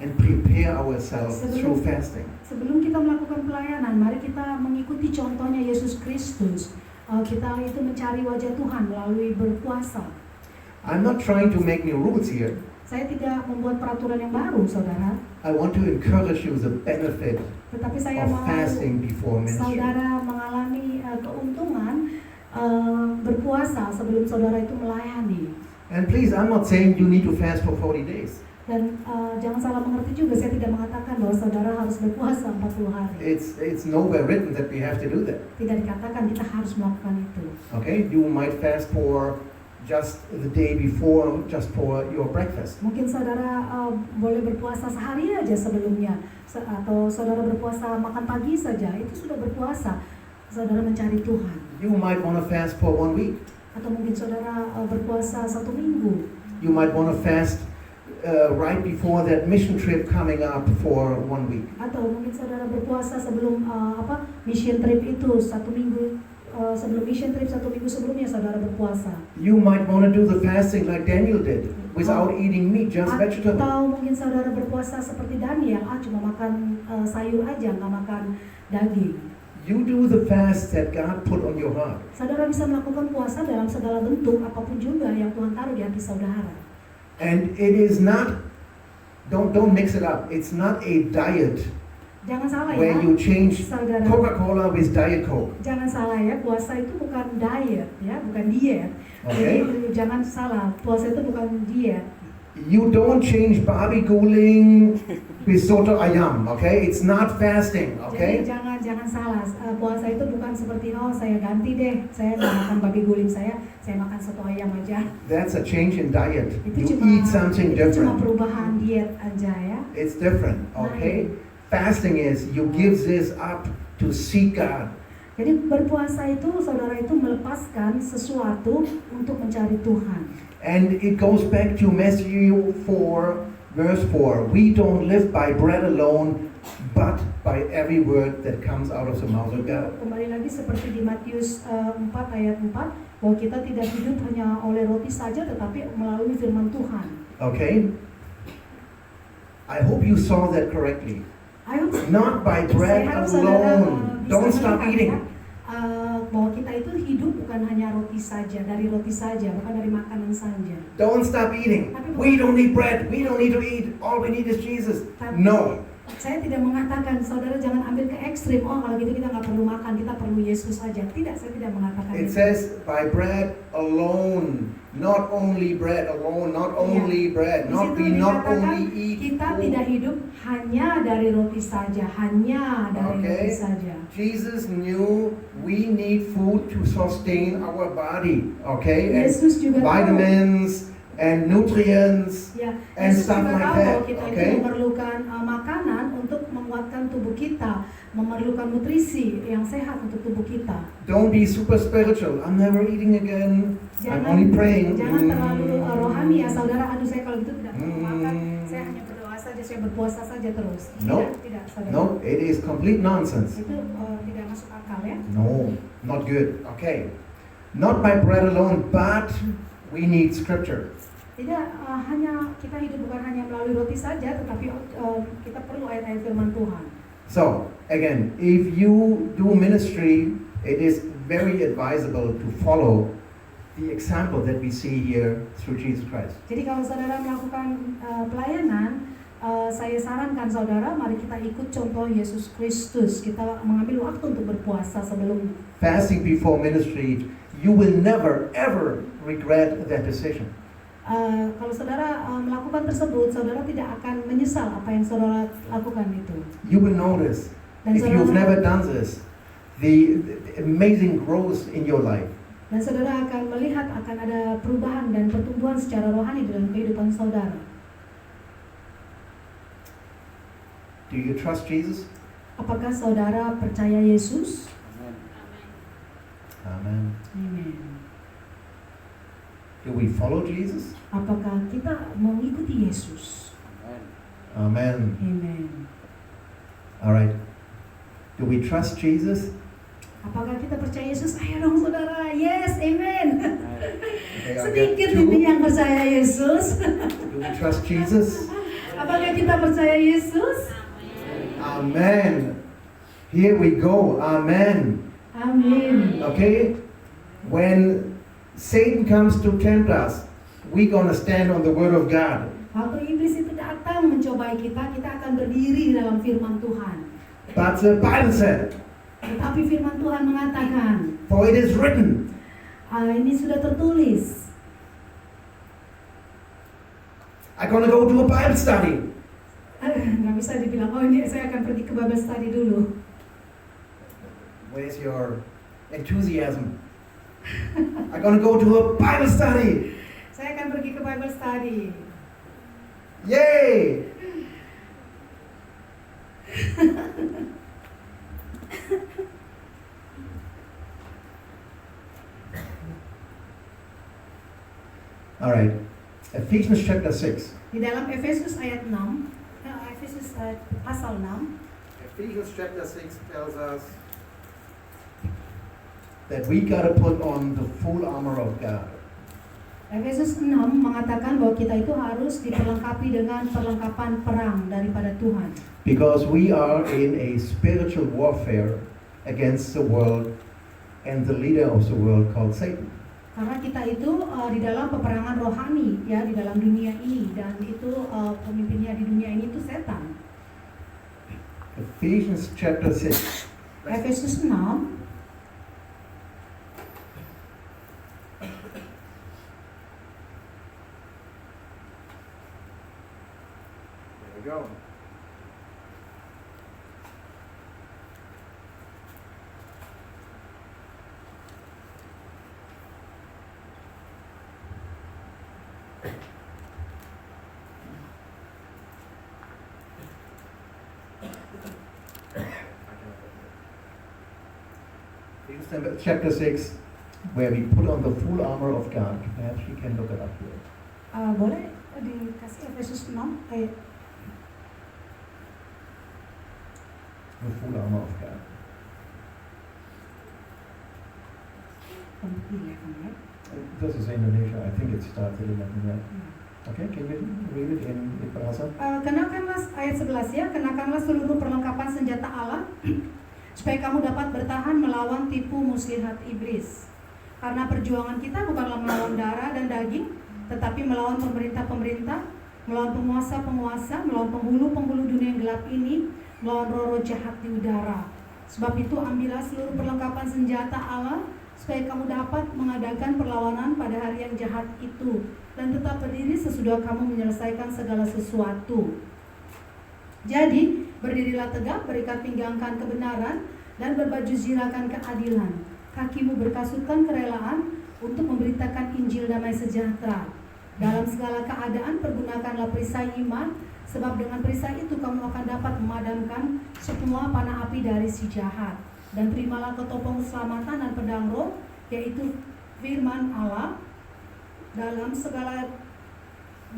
and prepare ourselves through fasting. Sebelum kita melakukan pelayanan, mari kita mengikuti contohnya Yesus Kristus. Kita itu mencari wajah Tuhan melalui berpuasa. I'm not trying to make new rules here. Saya tidak membuat peraturan yang baru, saudara. I want to encourage you the benefit Tetapi saya of mau fasting before ministry. saudara mengalami keuntungan berpuasa sebelum saudara itu melayani. And please, I'm not saying you need to fast for 40 days. Dan jangan salah mengerti juga, saya tidak mengatakan bahwa saudara harus berpuasa 40 hari. It's nowhere written that we have to do that. Tidak dikatakan kita harus melakukan itu. Okay, you might fast for just the day before, just for your breakfast. Mungkin saudara boleh berpuasa sehari aja sebelumnya, atau saudara berpuasa makan pagi saja, itu sudah berpuasa. Saudara mencari Tuhan. You might want to fast for 1 week. Atau mungkin saudara berpuasa 1 minggu. You might want to fast right before that mission trip coming up for 1 week. Atau mungkin saudara berpuasa sebelum mission trip itu 1 minggu. Sebelum mission trip 1 minggu sebelumnya saudara berpuasa. You might want to do the fasting like Daniel did, without eating meat, just vegetable. Atau mungkin saudara berpuasa seperti Daniel, cuma makan sayur aja, nggak makan daging. You do the fast that God put on your heart. Saudara bisa melakukan puasa dalam segala bentuk apapun juga yang Tuhan taruh di hati saudara. And it is not, don't mix it up. It's not a diet Jangan salah where ya, you change saudara. Coca-Cola with Diet Coke. Jangan salah ya, puasa itu bukan diet ya, bukan diet. Okay. Jadi jangan salah, puasa itu bukan diet. You don't change babi guling with soto ayam, okay? It's not fasting, Jadi okay? jangan salah, puasa itu bukan seperti saya ganti deh, saya nggak makan babi guling saya makan soto ayam aja. That's a change in diet. Itu You cuma eat something itu cuma different. perubahan diet aja ya. It's different, okay? Fasting is you give this up to seek God. Jadi berpuasa itu saudara itu melepaskan sesuatu untuk mencari Tuhan. And it goes back to Matthew 4, verse 4. We don't live by bread alone, but by every word that comes out of the mouth of God. Kembali lagi seperti di Matius 4 ayat 4, bahwa kita tidak hidup hanya oleh roti saja, tetapi melalui firman Tuhan. Okay? I hope you saw that correctly. Not by bread alone. Don't stop eating. Bahwa kita itu hidup bukan hanya roti saja, dari roti saja, bukan dari makanan saja. Don't stop eating. We don't need bread. We don't need to eat. All we need is Jesus. No. Saya tidak mengatakan saudara jangan ambil ke ekstrim. Kalau gitu kita nggak perlu makan, kita perlu Yesus saja. Tidak, saya tidak mengatakan It itu. says by bread alone. Not only bread alone. Not only bread. Di Not situ we not dikatakan, only eat kita food. tidak hidup hanya dari roti saja, hanya dari roti saja. Jesus knew we need food to sustain our body. Okay? Yesus juga tahu. Vitamins and nutrients. Ya, and Yesus stuff juga like tahu that, bahwa kita okay? itu memerlukan makanan untuk menguatkan tubuh kita, memerlukan nutrisi yang sehat untuk tubuh kita. Don't be super spiritual. I'm never eating again. I'm only praying. Jangan terlalu rohani ya saudara. Aduh saya kalau gitu tidak perlu makan. Saya hanya berdoa saja, saya berpuasa saja terus. Tidak saudara. No, it is complete nonsense. Itu tidak masuk akal ya. No, not good. Okay. Not by bread alone, but we need scripture. Tidak hanya kita hidup bukan hanya melalui roti saja, tetapi kita perlu ayat-ayat firman Tuhan. So, again, if you do ministry, it is very advisable to follow the example that we see here through Jesus Christ. Jadi kalau saudara melakukan pelayanan, saya sarankan saudara, mari kita ikut contoh Yesus Kristus. Kita mengambil waktu untuk berpuasa sebelum Fasting before ministry, you will never ever regret that decision. kalau saudara melakukan tersebut, saudara tidak akan menyesal apa yang saudara lakukan itu. You will notice, Dan if you've saudara, never done this, the amazing growth in your life. dan saudara akan melihat akan ada perubahan dan pertumbuhan secara rohani dalam kehidupan saudara. Do you trust Jesus? Apakah saudara percaya Yesus? Amen. Amen. Do we follow Jesus? Apakah kita mengikuti Yesus? Amen. Amen. All right. Do we trust Jesus? Apakah kita percaya Yesus? Ayo dong saudara. Yes, amen. Okay, I'll Sedikit get ini two. yang percaya Yesus. Do we trust Jesus? Apakah kita percaya Yesus? Amen. Here we go. Amen. Amin. Okay? When Satan comes to tempt us, we're going to stand on the word of God. Waktu iblis itu datang mencobai kita, kita akan berdiri di dalam firman Tuhan. But the Bible said, Tetapi firman Tuhan mengatakan, for it is written, ini sudah tertulis. I'm gonna go to a Bible study. Nggak bisa dibilang, oh ini saya akan pergi ke Bible study dulu. Where's your enthusiasm? I'm gonna go to a Bible study. Saya akan pergi ke Bible study. Yay! All right. Ephesians chapter 6. Di dalam Efesus ayat 6, Efesus pasal 6, Ephesians chapter 6 tells us that we gotta put on the full armor of God. Efesus 6 mengatakan bahwa kita itu harus diperlengkapi dengan perlengkapan perang daripada Tuhan. Because we are in a spiritual warfare against the world and the leader of the world called Satan. Karena kita itu di dalam peperangan rohani ya di dalam dunia ini, dan itu pemimpinnya di dunia ini itu setan. Ephesians chapter 6. Efesus 6 There we go. Ephesians chapter 6, where we put on the full armor of God. Perhaps you can look it up here. boleh dikasih Efesus 6 ayat The full armor of God. 11 ya. This is Indonesia. I think it starts at 11, right? Okay, can you read it in Bahasa? Kenakanlah ayat 11 ya, kenakanlah seluruh perlengkapan senjata Allah supaya kamu dapat bertahan melawan tipu muslihat iblis. Karena perjuangan kita bukanlah melawan darah dan daging, tetapi melawan pemerintah-pemerintah, melawan penguasa-penguasa, melawan penghulu-penghulu dunia yang gelap ini, melawan roh-roh jahat di udara. Sebab itu ambillah seluruh perlengkapan senjata Allah supaya kamu dapat mengadakan perlawanan pada hari yang jahat itu dan tetap berdiri sesudah kamu menyelesaikan segala sesuatu. Jadi, berdirilah tegak, berikat pinggangkan kebenaran, dan berbaju zirakan keadilan. Kakimu berkasutkan kerelaan untuk memberitakan Injil damai sejahtera. Dalam segala keadaan, pergunakanlah perisai iman, sebab dengan perisai itu kamu akan dapat memadamkan semua panah api dari si jahat. Dan terimalah ketopong keselamatan dan pedang roh, yaitu firman Allah. Dalam segala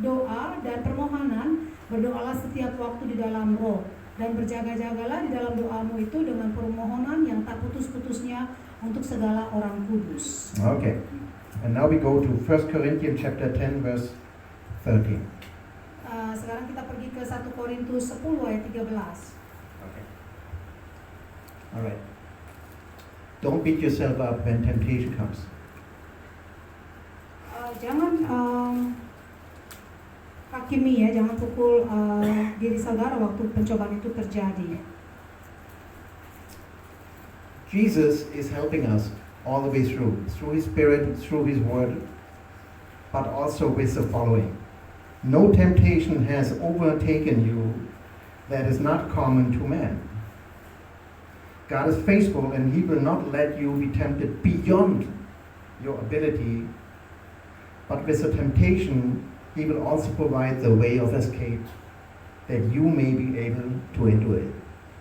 doa dan permohonan, berdoalah setiap waktu di dalam roh, dan berjaga-jagalah di dalam doamu itu dengan permohonan yang tak putus-putusnya untuk segala orang kudus. Okay. And now we go to 1 Corinthians chapter 10 verse 13. Sekarang kita pergi ke 1 Korintus 10 ayat 13. Okay. All right. Don't beat yourself up when temptation comes. Jangan hakimi ya, jangan pukul diri saudara waktu pencobaan itu terjadi. Jesus is helping us all the way through His Spirit, through His Word, but also with the following. No temptation has overtaken you that is not common to man. God is faithful and He will not let you be tempted beyond your ability, but with the temptation, He will also provide the way of escape that you may be able to endure it.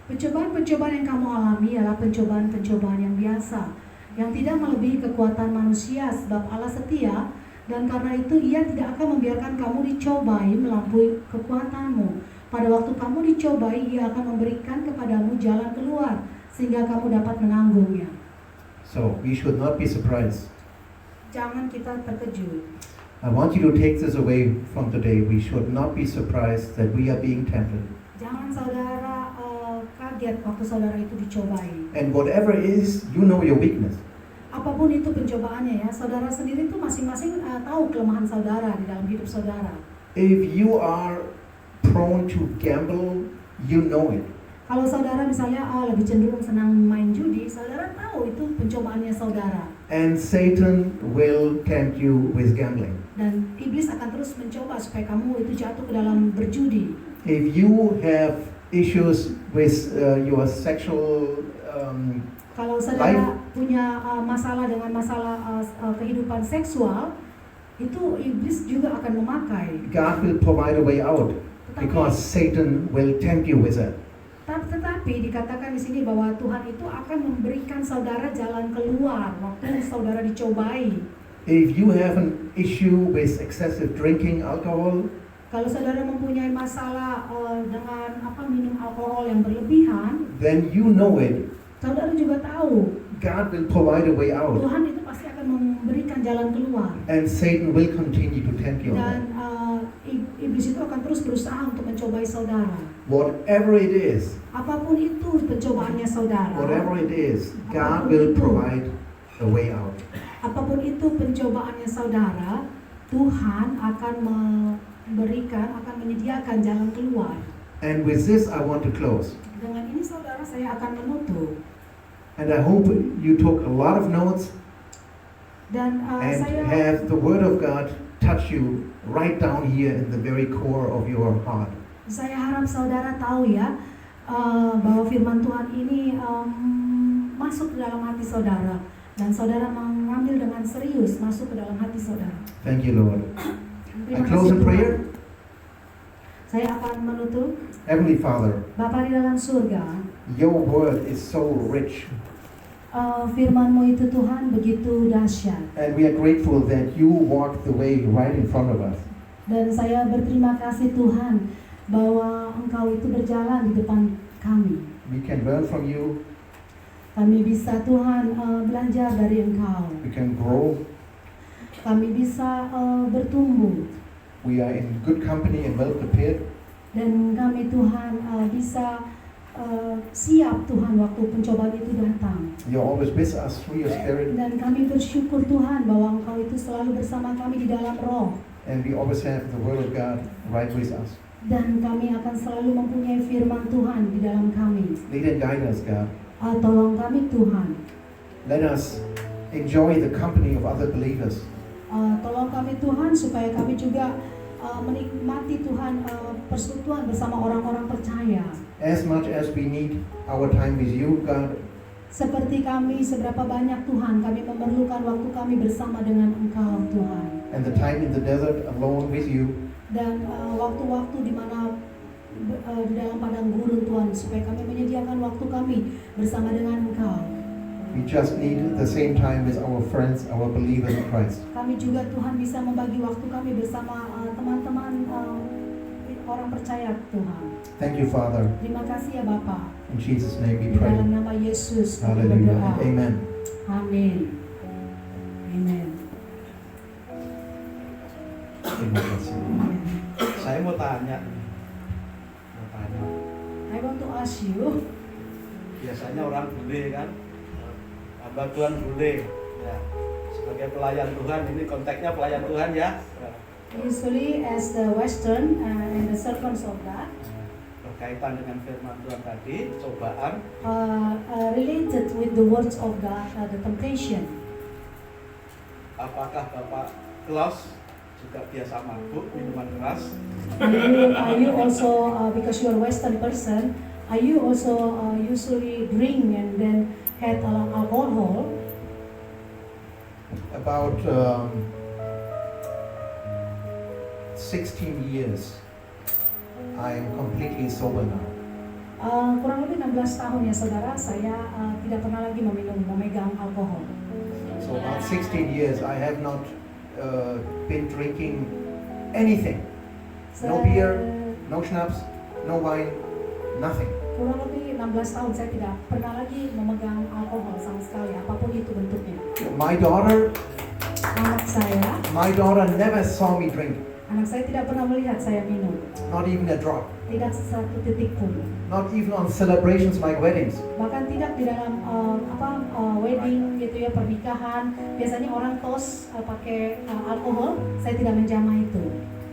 Pencobaan-pencobaan yang kamu alami adalah pencobaan-pencobaan yang biasa, yang tidak melebihi kekuatan manusia, sebab Allah setia, dan karena itu Ia tidak akan membiarkan kamu dicobai melampaui kekuatanmu. Pada waktu kamu dicobai, Ia akan memberikan kepadamu jalan keluar, sehingga kamu dapat menanggungnya. So, we should not be surprised. Jangan kita terkejut. I want you to take this away from today. We should not be surprised that we are being tempted. Jangan saudara kaget waktu saudara itu dicobai. And whatever it is, you know your weakness. Apapun itu pencobaannya ya, saudara sendiri tuh masing-masing tahu kelemahan saudara di dalam hidup saudara. If you are prone to gamble, you know it. Kalau saudara misalnya lebih cenderung senang main judi, saudara tahu itu pencobaannya saudara. And Satan will tempt you with gambling. Dan iblis akan terus mencoba supaya kamu itu jatuh ke dalam berjudi. If you have issues with your sexual Kalau saudara punya masalah dengan masalah kehidupan seksual, itu iblis juga akan memakai. God will provide a way out because Satan will tempt you with it. Tetapi dikatakan di sini bahwa Tuhan itu akan memberikan saudara jalan keluar waktu saudara dicobai. If you have an issue with excessive drinking alcohol, Kalau saudara mempunyai masalah dengan minum alkohol yang berlebihan, then you know it. saudara juga tahu God will provide a way out, Tuhan itu pasti akan memberikan jalan keluar. and Satan will continue to tempt you. Dan iblis itu akan terus berusaha untuk mencobai saudara. Whatever it is, Apapun itu pencobaannya saudara, whatever it is, God will provide a way out. apapun itu pencobaannya saudara, Tuhan akan akan menyediakan jalan keluar. And with this, I want to close. Dengan ini saudara, saya akan menutup. And I hope you took a lot of notes Dan and saya have the Word of God touch you right down here in the very core of your heart. harap saudara tahu ya, bahwa firman Tuhan ini masuk ke dalam hati saudara. Dan saudara mengambil dengan serius masuk ke dalam hati saudara. Thank you, Lord. I Terima close kasih in Tuhan. prayer. Saya akan menutup. Heavenly Father, Bapa di dalam surga, your Word is so rich, firman-Mu itu Tuhan begitu dahsyat. and we are grateful that you walk the way right in front of us. Dan saya berterima kasih Tuhan bahwa Engkau itu berjalan di depan kami. We can learn from you, Kami bisa Tuhan belajar dari Engkau. we can grow, Kami bisa bertumbuh. we are in good company and well prepared. Dan kami Tuhan bisa siap Tuhan waktu pencobaan itu datang. You're always with us through your Spirit, Dan kami bersyukur Tuhan bahwa Engkau itu selalu bersama kami di dalam roh. and we always have the Word of God right with us. Dan kami akan selalu mempunyai firman Tuhan di dalam kami. Lead and guide us, God. Tolong kami Tuhan. Let us enjoy the company of other believers. Tolong kami Tuhan supaya kami juga menikmati Tuhan persekutuan bersama orang-orang percaya. As much as we need our time with you, God, Seperti kami, seberapa banyak Tuhan kami memerlukan waktu kami bersama dengan Engkau Tuhan. and the time in the desert alone with you, Dan waktu-waktu di mana di dalam padang gurun Tuhan, supaya kami menyediakan waktu kami bersama dengan Engkau. we just need the same time with our friends, our believers in Christ. Kami juga Tuhan bisa membagi waktu kami bersama teman-teman orang percaya Tuhan. Thank you, Father. Terima kasih ya Bapa. In Jesus' name we Di pray. dalam nama Yesus kami Hallelujah berdoa. and amen. Amin. Amin. Terima kasih. Saya mau tanya. I want to ask you, Biasanya orang bule kan, hamba Tuhan bule. Ya. Sebagai pelayan Tuhan, ini konteksnya pelayan Tuhan ya. usually as the Western and the servants of God, Berkaitan dengan firman Tuhan tadi, cobaan. related with the words of God, the temptation. Apakah Bapak Klaus juga biasa mabuk, minuman keras? Are you also, because you are Western person, are you also usually drink and then had alcohol? About 16 years, I am completely sober now. Kurang lebih 16 tahun ya saudara, saya tidak pernah lagi memegang alkohol. So about 16 years, I have not been drinking anything. No beer, no schnapps, no wine, nothing. Kurang lebih 16 tahun saya tidak pernah lagi memegang alkohol sama sekali, apapun itu bentuknya. My daughter Anak never saw me drink, saya tidak pernah melihat saya minum, not even a drop. tidak satu titik pun. Not even on celebrations like weddings. Bahkan tidak di dalam wedding gitu ya, pernikahan. Biasanya orang toast pakai alkohol, saya tidak menjamah itu.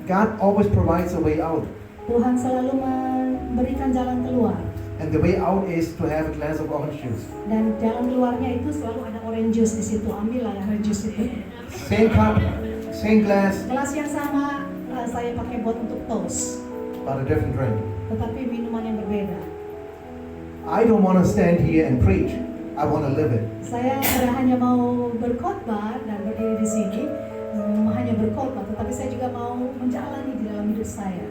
God always provides a way out. Tuhan selalu memberikan jalan keluar. And the way out is to have a glass of orange juice. Dan jalan keluarnya itu selalu ada orange juice di situ. Ambillah ya orange juice itu. same glass, Gelas yang sama saya pakai buat untuk toast, but a different drink. tetapi minuman yang berbeda. I don't want to stand here and preach. I want to live it. Saya tidak hanya mau berkhotbah dan berdiri di sini, hanya berkhotbah, tetapi saya juga mau menjalani di dalam hidup saya.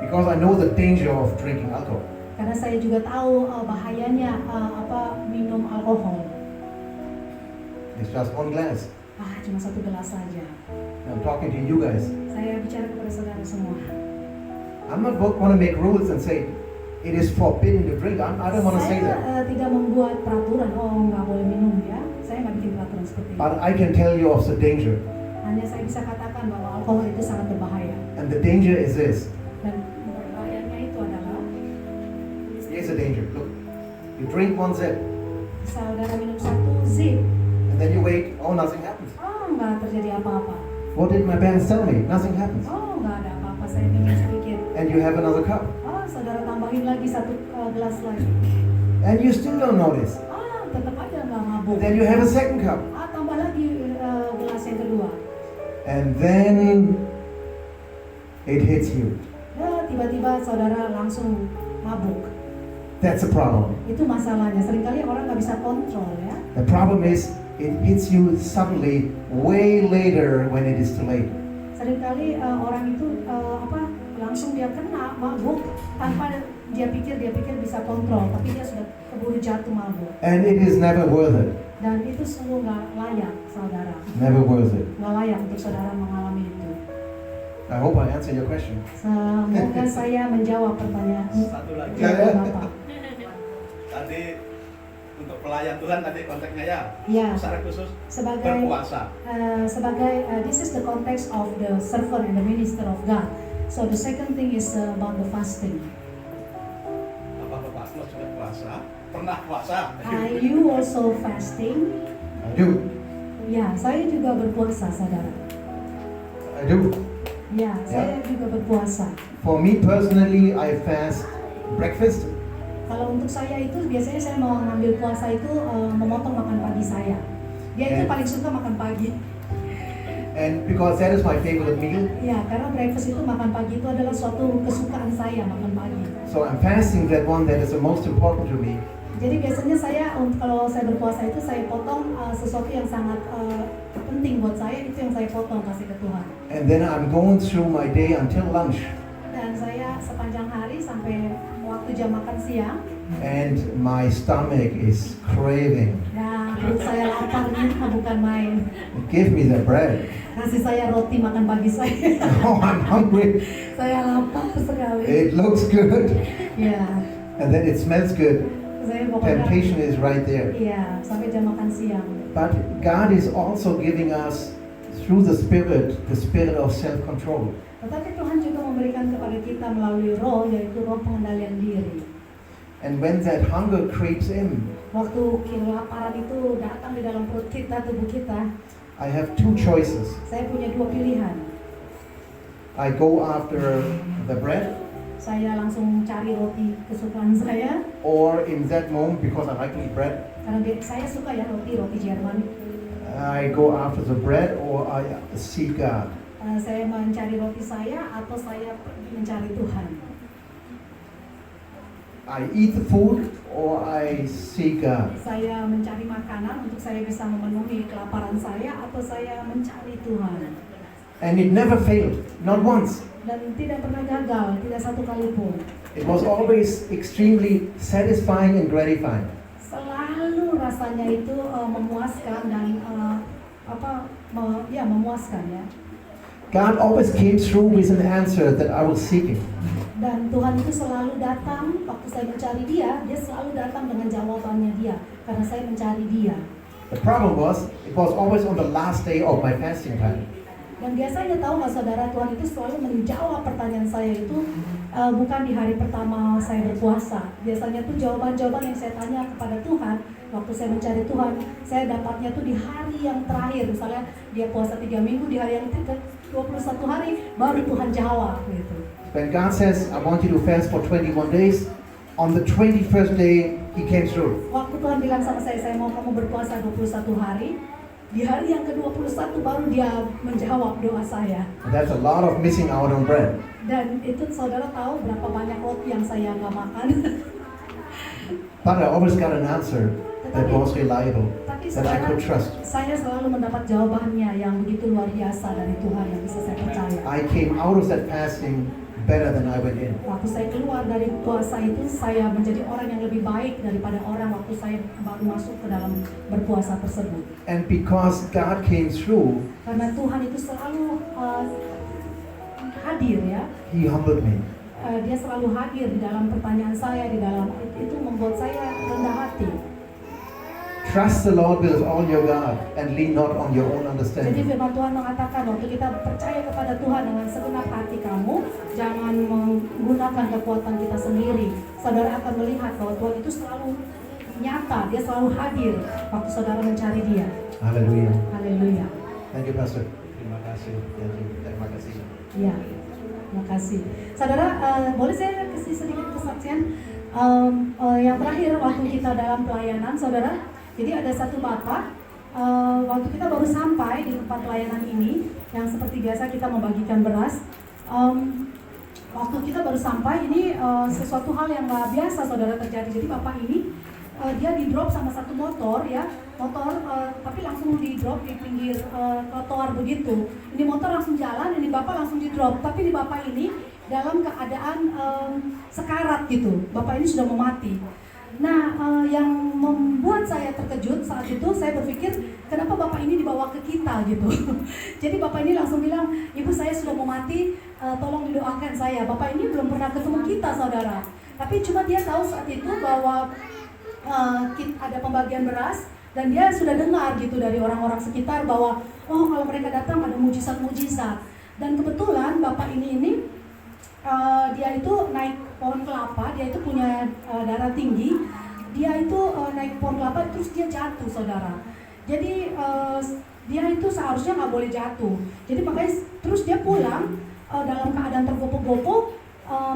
Because I know the danger of drinking alcohol. Karena saya juga tahu bahayanya minum alkohol. It's just one glass. Cuma satu gelas saja. I'm talking to you guys. Saya bicara kepada saudara semua. I'm not want to make rules and say it is forbidden to drink. I don't want to say that. Saya tidak membuat peraturan, nggak boleh minum ya. Saya nggak bikin peraturan seperti itu. But I can tell you of the danger. Hanya saya bisa katakan bahwa alkohol itu sangat berbahaya. And the danger is this. Dan berbahayanya itu adalah, Here's the danger. Look, you drink one sip, saudara minum satu sip, and then you wait. Oh, nothing happens. nggak terjadi apa-apa. What did my parents tell me? Nothing happens. Nggak ada apa-apa. Saya minum sedikit. And you have another cup, Saudara tambahin lagi satu gelas lagi. and you still don't notice. Tetap aja nggak mabuk. Then you have a second cup, Tambah lagi gelas yang kedua. and then it hits you. Tiba-tiba saudara langsung mabuk. That's the problem. Itu masalahnya. Seringkali orang nggak bisa kontrol ya. The problem is it hits you suddenly, way later when it is too late. Seringkali orang itu langsung dia kena mabuk tanpa dia pikir bisa kontrol, tapi dia sudah keburu jatuh mabuk. And it is never worth it. Dan itu sungguh nggak layak, saudara. Never worth it. Nggak layak untuk saudara mengalami itu. I hope I answered your question. Semoga saya menjawab pertanyaan Satu lagi. Bapak. Tadi untuk pelayan Tuhan tadi konteksnya ya. Ya. Secara khusus Sebagai berpuasa. this is the context of the servant and the minister of God. So the second thing is about the fasting. Apa Bapak sudah puasa? Pernah puasa? Are you also fasting? I do. Ya, saya juga berpuasa, saudara. I do. Ya, saya juga berpuasa. For me personally, I fast breakfast, Kalau untuk saya itu biasanya saya mau ngambil puasa itu memotong makan pagi saya. Dia itu paling suka makan pagi. and because that is my favorite meal, Ya, karena breakfast itu makan pagi itu adalah suatu kesukaan saya makan pagi. so I'm fasting that one that is the most important to me. Jadi biasanya saya kalau saya berpuasa itu saya potong sesuatu yang sangat penting buat saya, itu yang saya potong kasih ke Tuhan. And then I'm going through my day until lunch, Dan saya sepanjang hari sampai waktu jam makan siang, and my stomach is craving. nah perut saya lapar nih, bukan main. Give me the bread. Kasih saya roti makan pagi saya. Oh, I'm hungry. Saya lapar sekali. It looks good, Ya, and then it smells good. saya pokoknya. Temptation is right there. Iya, sampai jam makan siang. But God is also giving us, through the spirit of self-control. Tetapi Tuhan juga memberikan kepada kita melalui roh, yaitu roh pengendalian diri. And when that hunger creeps in, Waktu kelaparan itu datang di dalam perut kita, tubuh kita, I have two choices. saya punya dua pilihan. I go after the bread, Saya langsung cari roti kesukaan saya, or in that moment, because I like to eat bread, karena saya suka ya roti Jerman. I go after the bread, or I seek God. Saya mencari roti saya atau saya pergi mencari Tuhan. I eat the food, or I seek God. Saya mencari makanan untuk saya bisa memenuhi kelaparan saya atau saya mencari Tuhan. And it never failed, not once. Dan tidak pernah gagal, tidak satu kali pun. It was always extremely satisfying and gratifying. Selalu rasanya itu memuaskan dan memuaskan ya. God always came through with an answer that I was seeking. Dan Tuhan itu selalu datang waktu saya mencari Dia selalu datang dengan jawabannya Dia, karena saya mencari Dia. The problem was, it was always on the last day of my fasting time. Dan biasanya tahu nggak saudara, Tuhan itu selalu menjawab pertanyaan saya itu bukan di hari pertama saya berpuasa. Biasanya tuh jawaban-jawaban yang saya tanya kepada Tuhan waktu saya mencari Tuhan, saya dapatnya tuh di hari yang terakhir. Misalnya dia puasa 3 minggu, di hari yang ke 21 hari baru Tuhan jawab gitu. When God says, I want you to fast for 21 days, on the 21st day, He came through. Waktu Tuhan bilang sama saya mau kamu berpuasa 21 hari, Di hari yang ke-21 baru dia menjawab doa saya. And that's a lot of missing out on bread. Dan itu saudara tahu berapa banyak roti yang saya nggak makan. But I always got an answer that was reliable, Tapi that I saudara, could trust. saya selalu mendapat jawabannya yang begitu luar biasa dari Tuhan yang bisa saya percaya. I came out of that fasting better than I went in. Waktu saya keluar dari puasa itu, saya menjadi orang yang lebih baik daripada orang waktu saya baru masuk ke dalam berpuasa tersebut. And because God came through, Karena Tuhan itu selalu hadir ya. He humbled me. Dia selalu hadir di dalam pertanyaan saya, di dalam itu membuat saya rendah hati. Trust the Lord with all your God and lean not on your own Jadi understanding. firman Tuhan mengatakan waktu kita percaya kepada Tuhan dengan segenap hati kamu, jangan menggunakan kekuatan kita sendiri. Saudara akan melihat bahwa Tuhan itu selalu nyata, dia selalu hadir waktu saudara mencari dia. Hallelujah. Haleluya. Thank you, Pastor. Terima kasih. Terima kasih. Ya, terima kasih. Saudara, boleh saya kasih sedikit kesaksian? Yang terakhir waktu kita dalam pelayanan, saudara. Jadi ada satu bapak, waktu kita baru sampai di tempat pelayanan ini, yang seperti biasa kita membagikan beras. Waktu kita baru sampai, ini sesuatu hal yang nggak biasa saudara terjadi. Jadi bapak ini, dia di drop sama satu motor ya, tapi langsung di drop di pinggir trotoar begitu. Ini motor langsung jalan, ini bapak langsung di drop. Tapi di bapak ini dalam keadaan sekarat gitu. Bapak ini sudah mau mati. Nah, yang membuat saya terkejut saat itu, saya berpikir kenapa bapak ini dibawa ke kita gitu. Jadi bapak ini langsung bilang, ibu saya sudah mau mati, tolong didoakan saya. Bapak ini belum pernah ketemu kita saudara. Tapi cuma dia tahu saat itu bahwa ada pembagian beras. Dan dia sudah dengar gitu dari orang-orang sekitar bahwa oh kalau mereka datang ada mujizat-mujizat. Dan kebetulan bapak ini dia itu naik pohon kelapa, dia itu punya darah tinggi. Dia itu naik pohon kelapa terus dia jatuh saudara. Jadi dia itu seharusnya nggak boleh jatuh. Jadi makanya terus dia pulang dalam keadaan tergopoh-gopoh,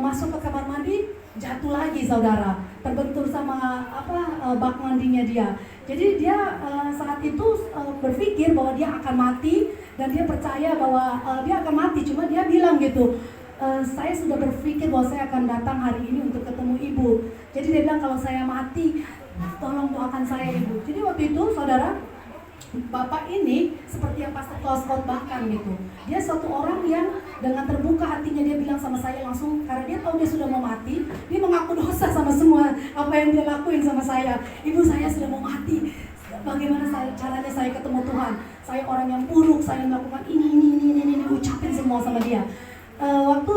masuk ke kamar mandi, jatuh lagi saudara, terbentur sama bak mandinya dia. Jadi dia saat itu berpikir bahwa dia akan mati dan dia percaya bahwa dia akan mati. Cuma dia bilang gitu, saya sudah berpikir bahwa saya akan datang hari ini untuk ketemu ibu. Jadi dia bilang kalau saya mati, tolong doakan saya ibu. Jadi waktu itu saudara, bapak ini seperti yang Pastor Klaus khotbahkan gitu. Dia suatu orang yang dengan terbuka hatinya dia bilang sama saya langsung, karena dia tahu dia sudah mau mati, dia mengaku dosa sama semua apa yang dia lakuin sama saya. Ibu saya sudah mau mati. Bagaimana caranya saya ketemu Tuhan? Saya orang yang buruk, saya melakukan ini ucapin semua sama dia. Waktu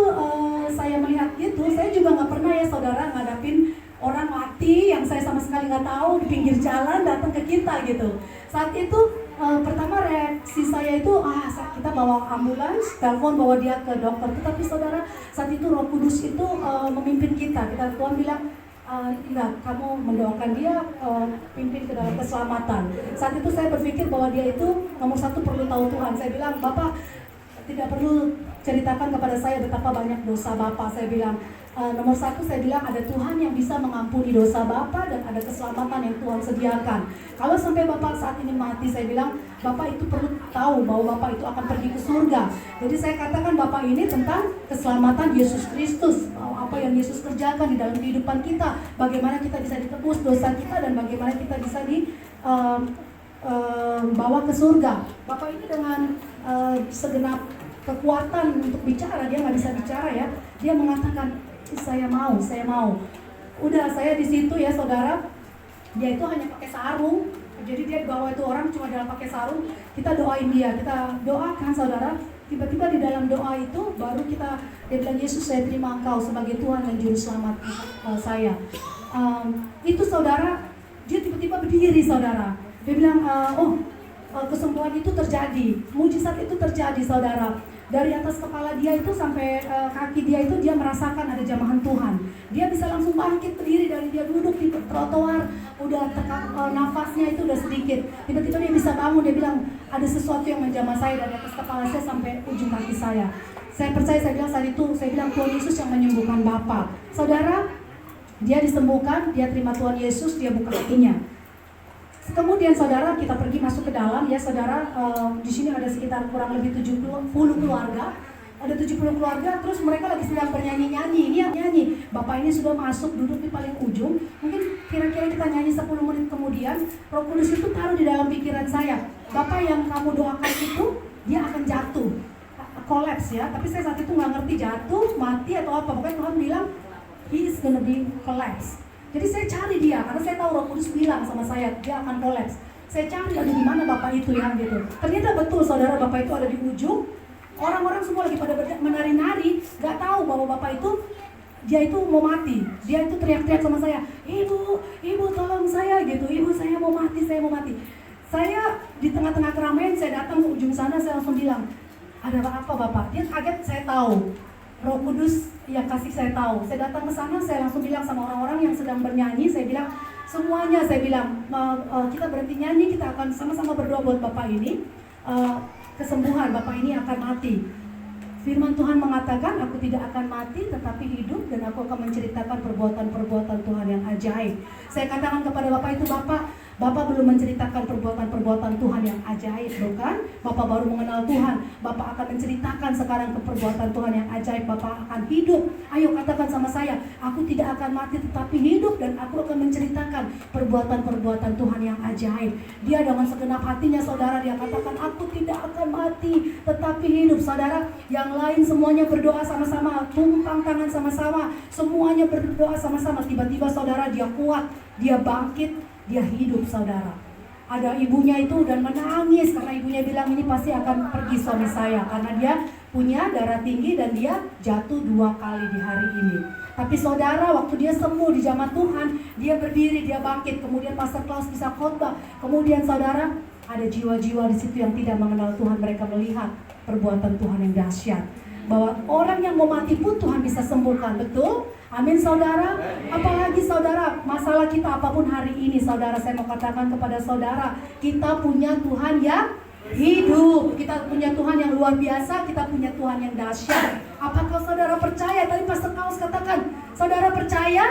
saya melihat gitu, saya juga nggak pernah ya saudara ngadapin orang mati yang saya sama sekali nggak tahu di pinggir jalan datang ke kita gitu. Saat itu pertama reaksi saya itu kita bawa ambulans, telepon bawa dia ke dokter. Tetapi saudara, saat itu Roh Kudus itu memimpin kita. Tuhan bilang enggak, kamu mendoakan dia, pimpin ke dalam keselamatan. Saat itu saya berpikir bahwa dia itu nomor satu perlu tahu Tuhan. Saya bilang, Bapak tidak perlu ceritakan kepada saya betapa banyak dosa Bapak. Saya bilang, nomor satu saya bilang ada Tuhan yang bisa mengampuni dosa Bapak dan ada keselamatan yang Tuhan sediakan. Kalau sampai Bapak saat ini mati, saya bilang Bapak itu perlu tahu bahwa Bapak itu akan pergi ke surga. Jadi saya katakan Bapak ini tentang keselamatan Yesus Kristus, apa yang Yesus kerjakan di dalam kehidupan kita, bagaimana kita bisa ditebus dosa kita dan bagaimana kita bisa bawa ke surga. Bapak ini dengan segenap kekuatan untuk bicara, dia nggak bisa bicara ya, dia mengatakan saya mau. Udah saya di situ ya saudara, dia itu hanya pakai sarung, jadi dia bawa itu orang cuma dalam pakai sarung. Kita doain dia, kita doakan saudara. Tiba-tiba di dalam doa itu baru dia bilang, Yesus saya terima Engkau sebagai Tuhan dan Juru Selamat saya. Itu saudara, dia tiba-tiba berdiri saudara. Dia bilang, kesembuhan itu terjadi, mujizat itu terjadi saudara. Dari atas kepala dia itu sampai kaki dia itu dia merasakan ada jamahan Tuhan. Dia bisa langsung bangkit berdiri dari dia duduk di trotoar, udah nafasnya itu udah sedikit. Tiba-tiba dia bisa bangun, dia bilang ada sesuatu yang menjamah saya dari atas kepala saya sampai ujung kaki saya. Saya percaya, saya bilang saat itu, saya bilang Tuhan Yesus yang menyembuhkan Bapak. Saudara, dia disembuhkan, dia terima Tuhan Yesus, dia buka hatinya. Kemudian saudara, kita pergi masuk ke dalam ya saudara. Di sini ada sekitar kurang lebih 70 keluarga. Ada 70 keluarga, terus mereka lagi sedang bernyanyi-nyanyi. Ini yang nyanyi. Bapak ini sudah masuk, duduk di paling ujung. Mungkin kira-kira kita nyanyi 10 menit kemudian, Roh Kudus itu taruh di dalam pikiran saya, Bapak yang kamu doakan itu, dia akan jatuh, collapse ya. Tapi saya saat itu nggak ngerti jatuh, mati atau apa. Pokoknya Tuhan bilang, he is gonna be collapse. Jadi saya cari dia, karena saya tahu Roh Kudus bilang sama saya, dia akan collapse. Saya cari, aduh di mana Bapak itu ya gitu. Ternyata betul saudara, Bapak itu ada di ujung. Orang-orang semua lagi pada menari-nari, gak tahu bahwa Bapak itu, dia itu mau mati. Dia itu teriak-teriak sama saya, ibu tolong saya gitu, ibu saya mau mati. Saya di tengah-tengah keramaian, saya datang ke ujung sana, saya langsung bilang, ada apa Bapak? Dia kaget, saya tahu. Roh Kudus yang kasih saya tahu. Saya datang ke sana, saya langsung bilang sama orang-orang yang sedang bernyanyi, saya bilang, semuanya saya bilang, kita berhenti nyanyi, kita akan sama-sama berdoa buat Bapak ini. Kesembuhan, Bapak ini akan mati. Firman Tuhan mengatakan, aku tidak akan mati tetapi hidup dan aku akan menceritakan perbuatan-perbuatan Tuhan yang ajaib. Saya katakan kepada Bapak itu, Bapak belum menceritakan perbuatan-perbuatan Tuhan yang ajaib, bukan? Bapak baru mengenal Tuhan. Bapak akan menceritakan sekarang perbuatan Tuhan yang ajaib. Bapak akan hidup. Ayo katakan sama saya, aku tidak akan mati tetapi hidup dan aku akan menceritakan perbuatan-perbuatan Tuhan yang ajaib. Dia dengan segenap hatinya saudara, dia katakan, aku tidak akan mati tetapi hidup. Saudara, yang lain semuanya berdoa sama-sama, tumpang tangan sama-sama, semuanya berdoa sama-sama. Tiba-tiba saudara, dia kuat, dia bangkit, dia hidup saudara. Ada ibunya itu dan menangis karena ibunya bilang ini pasti akan pergi suami saya, karena dia punya darah tinggi dan dia jatuh 2 kali di hari ini. Tapi saudara, waktu dia sembuh di zaman Tuhan, dia berdiri, dia bangkit. Kemudian Pastor Klaus bisa khotbah. Kemudian saudara, ada jiwa-jiwa di situ yang tidak mengenal Tuhan. Mereka melihat perbuatan Tuhan yang dahsyat, bahwa orang yang mau mati pun Tuhan bisa sembuhkan. Betul? Amin saudara. Apalagi saudara, masalah kita apapun hari ini saudara, saya mau katakan kepada saudara, kita punya Tuhan yang hidup. Kita punya Tuhan yang luar biasa. Kita punya Tuhan yang dahsyat. Apakah saudara percaya? Tadi Pastor Kaus katakan, saudara percaya?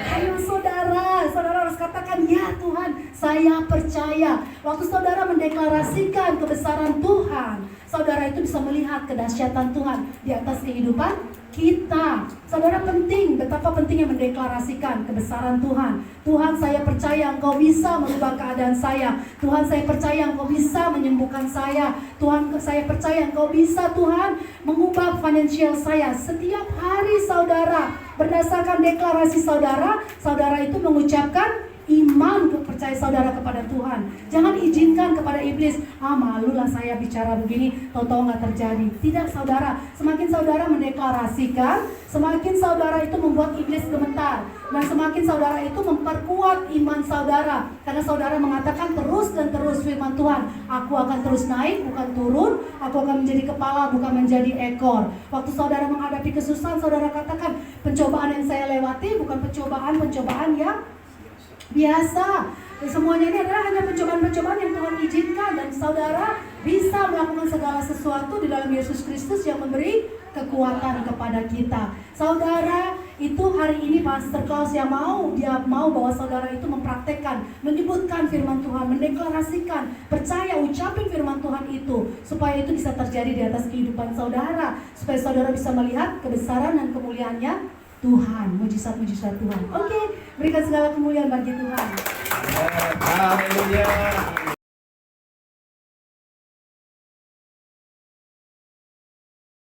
Ayo saudara harus katakan, ya Tuhan, saya percaya. Waktu saudara mendeklarasikan kebesaran Tuhan, saudara itu bisa melihat kedahsyatan Tuhan di atas kehidupan kita. Saudara, penting, betapa pentingnya mendeklarasikan kebesaran Tuhan. Tuhan, saya percaya Engkau bisa merubah keadaan saya. Tuhan, saya percaya Engkau bisa menyembuhkan saya. Tuhan, saya percaya Engkau bisa Tuhan mengubah finansial saya. Setiap hari saudara, berdasarkan deklarasi saudara, saudara itu mengucapkan iman percaya saudara kepada Tuhan. Jangan izinkan kepada iblis, malulah saya bicara begini, tahu-tahu nggak terjadi. Tidak saudara, semakin saudara mendeklarasikan, semakin saudara itu membuat iblis gemetar. Dan semakin saudara itu memperkuat iman saudara. Karena saudara mengatakan terus dan terus firman Tuhan, aku akan terus naik, bukan turun. Aku akan menjadi kepala, bukan menjadi ekor. Waktu saudara menghadapi kesusahan, saudara katakan, pencobaan yang saya lewati bukan pencobaan yang biasa. Semuanya ini adalah hanya pencobaan-pencobaan yang Tuhan izinkan, dan saudara bisa melakukan segala sesuatu di dalam Yesus Kristus yang memberi kekuatan kepada kita. Saudara, itu hari ini Pastor Klaus yang dia mau bahwa saudara itu mempraktekkan, menyebutkan firman Tuhan, mendeklarasikan, percaya, ucapin firman Tuhan itu, supaya itu bisa terjadi di atas kehidupan saudara, supaya saudara bisa melihat kebesaran dan kemuliaannya Tuhan, mujizat-mujizat Tuhan. Oke, berikan segala kemuliaan bagi Tuhan. Haleluya.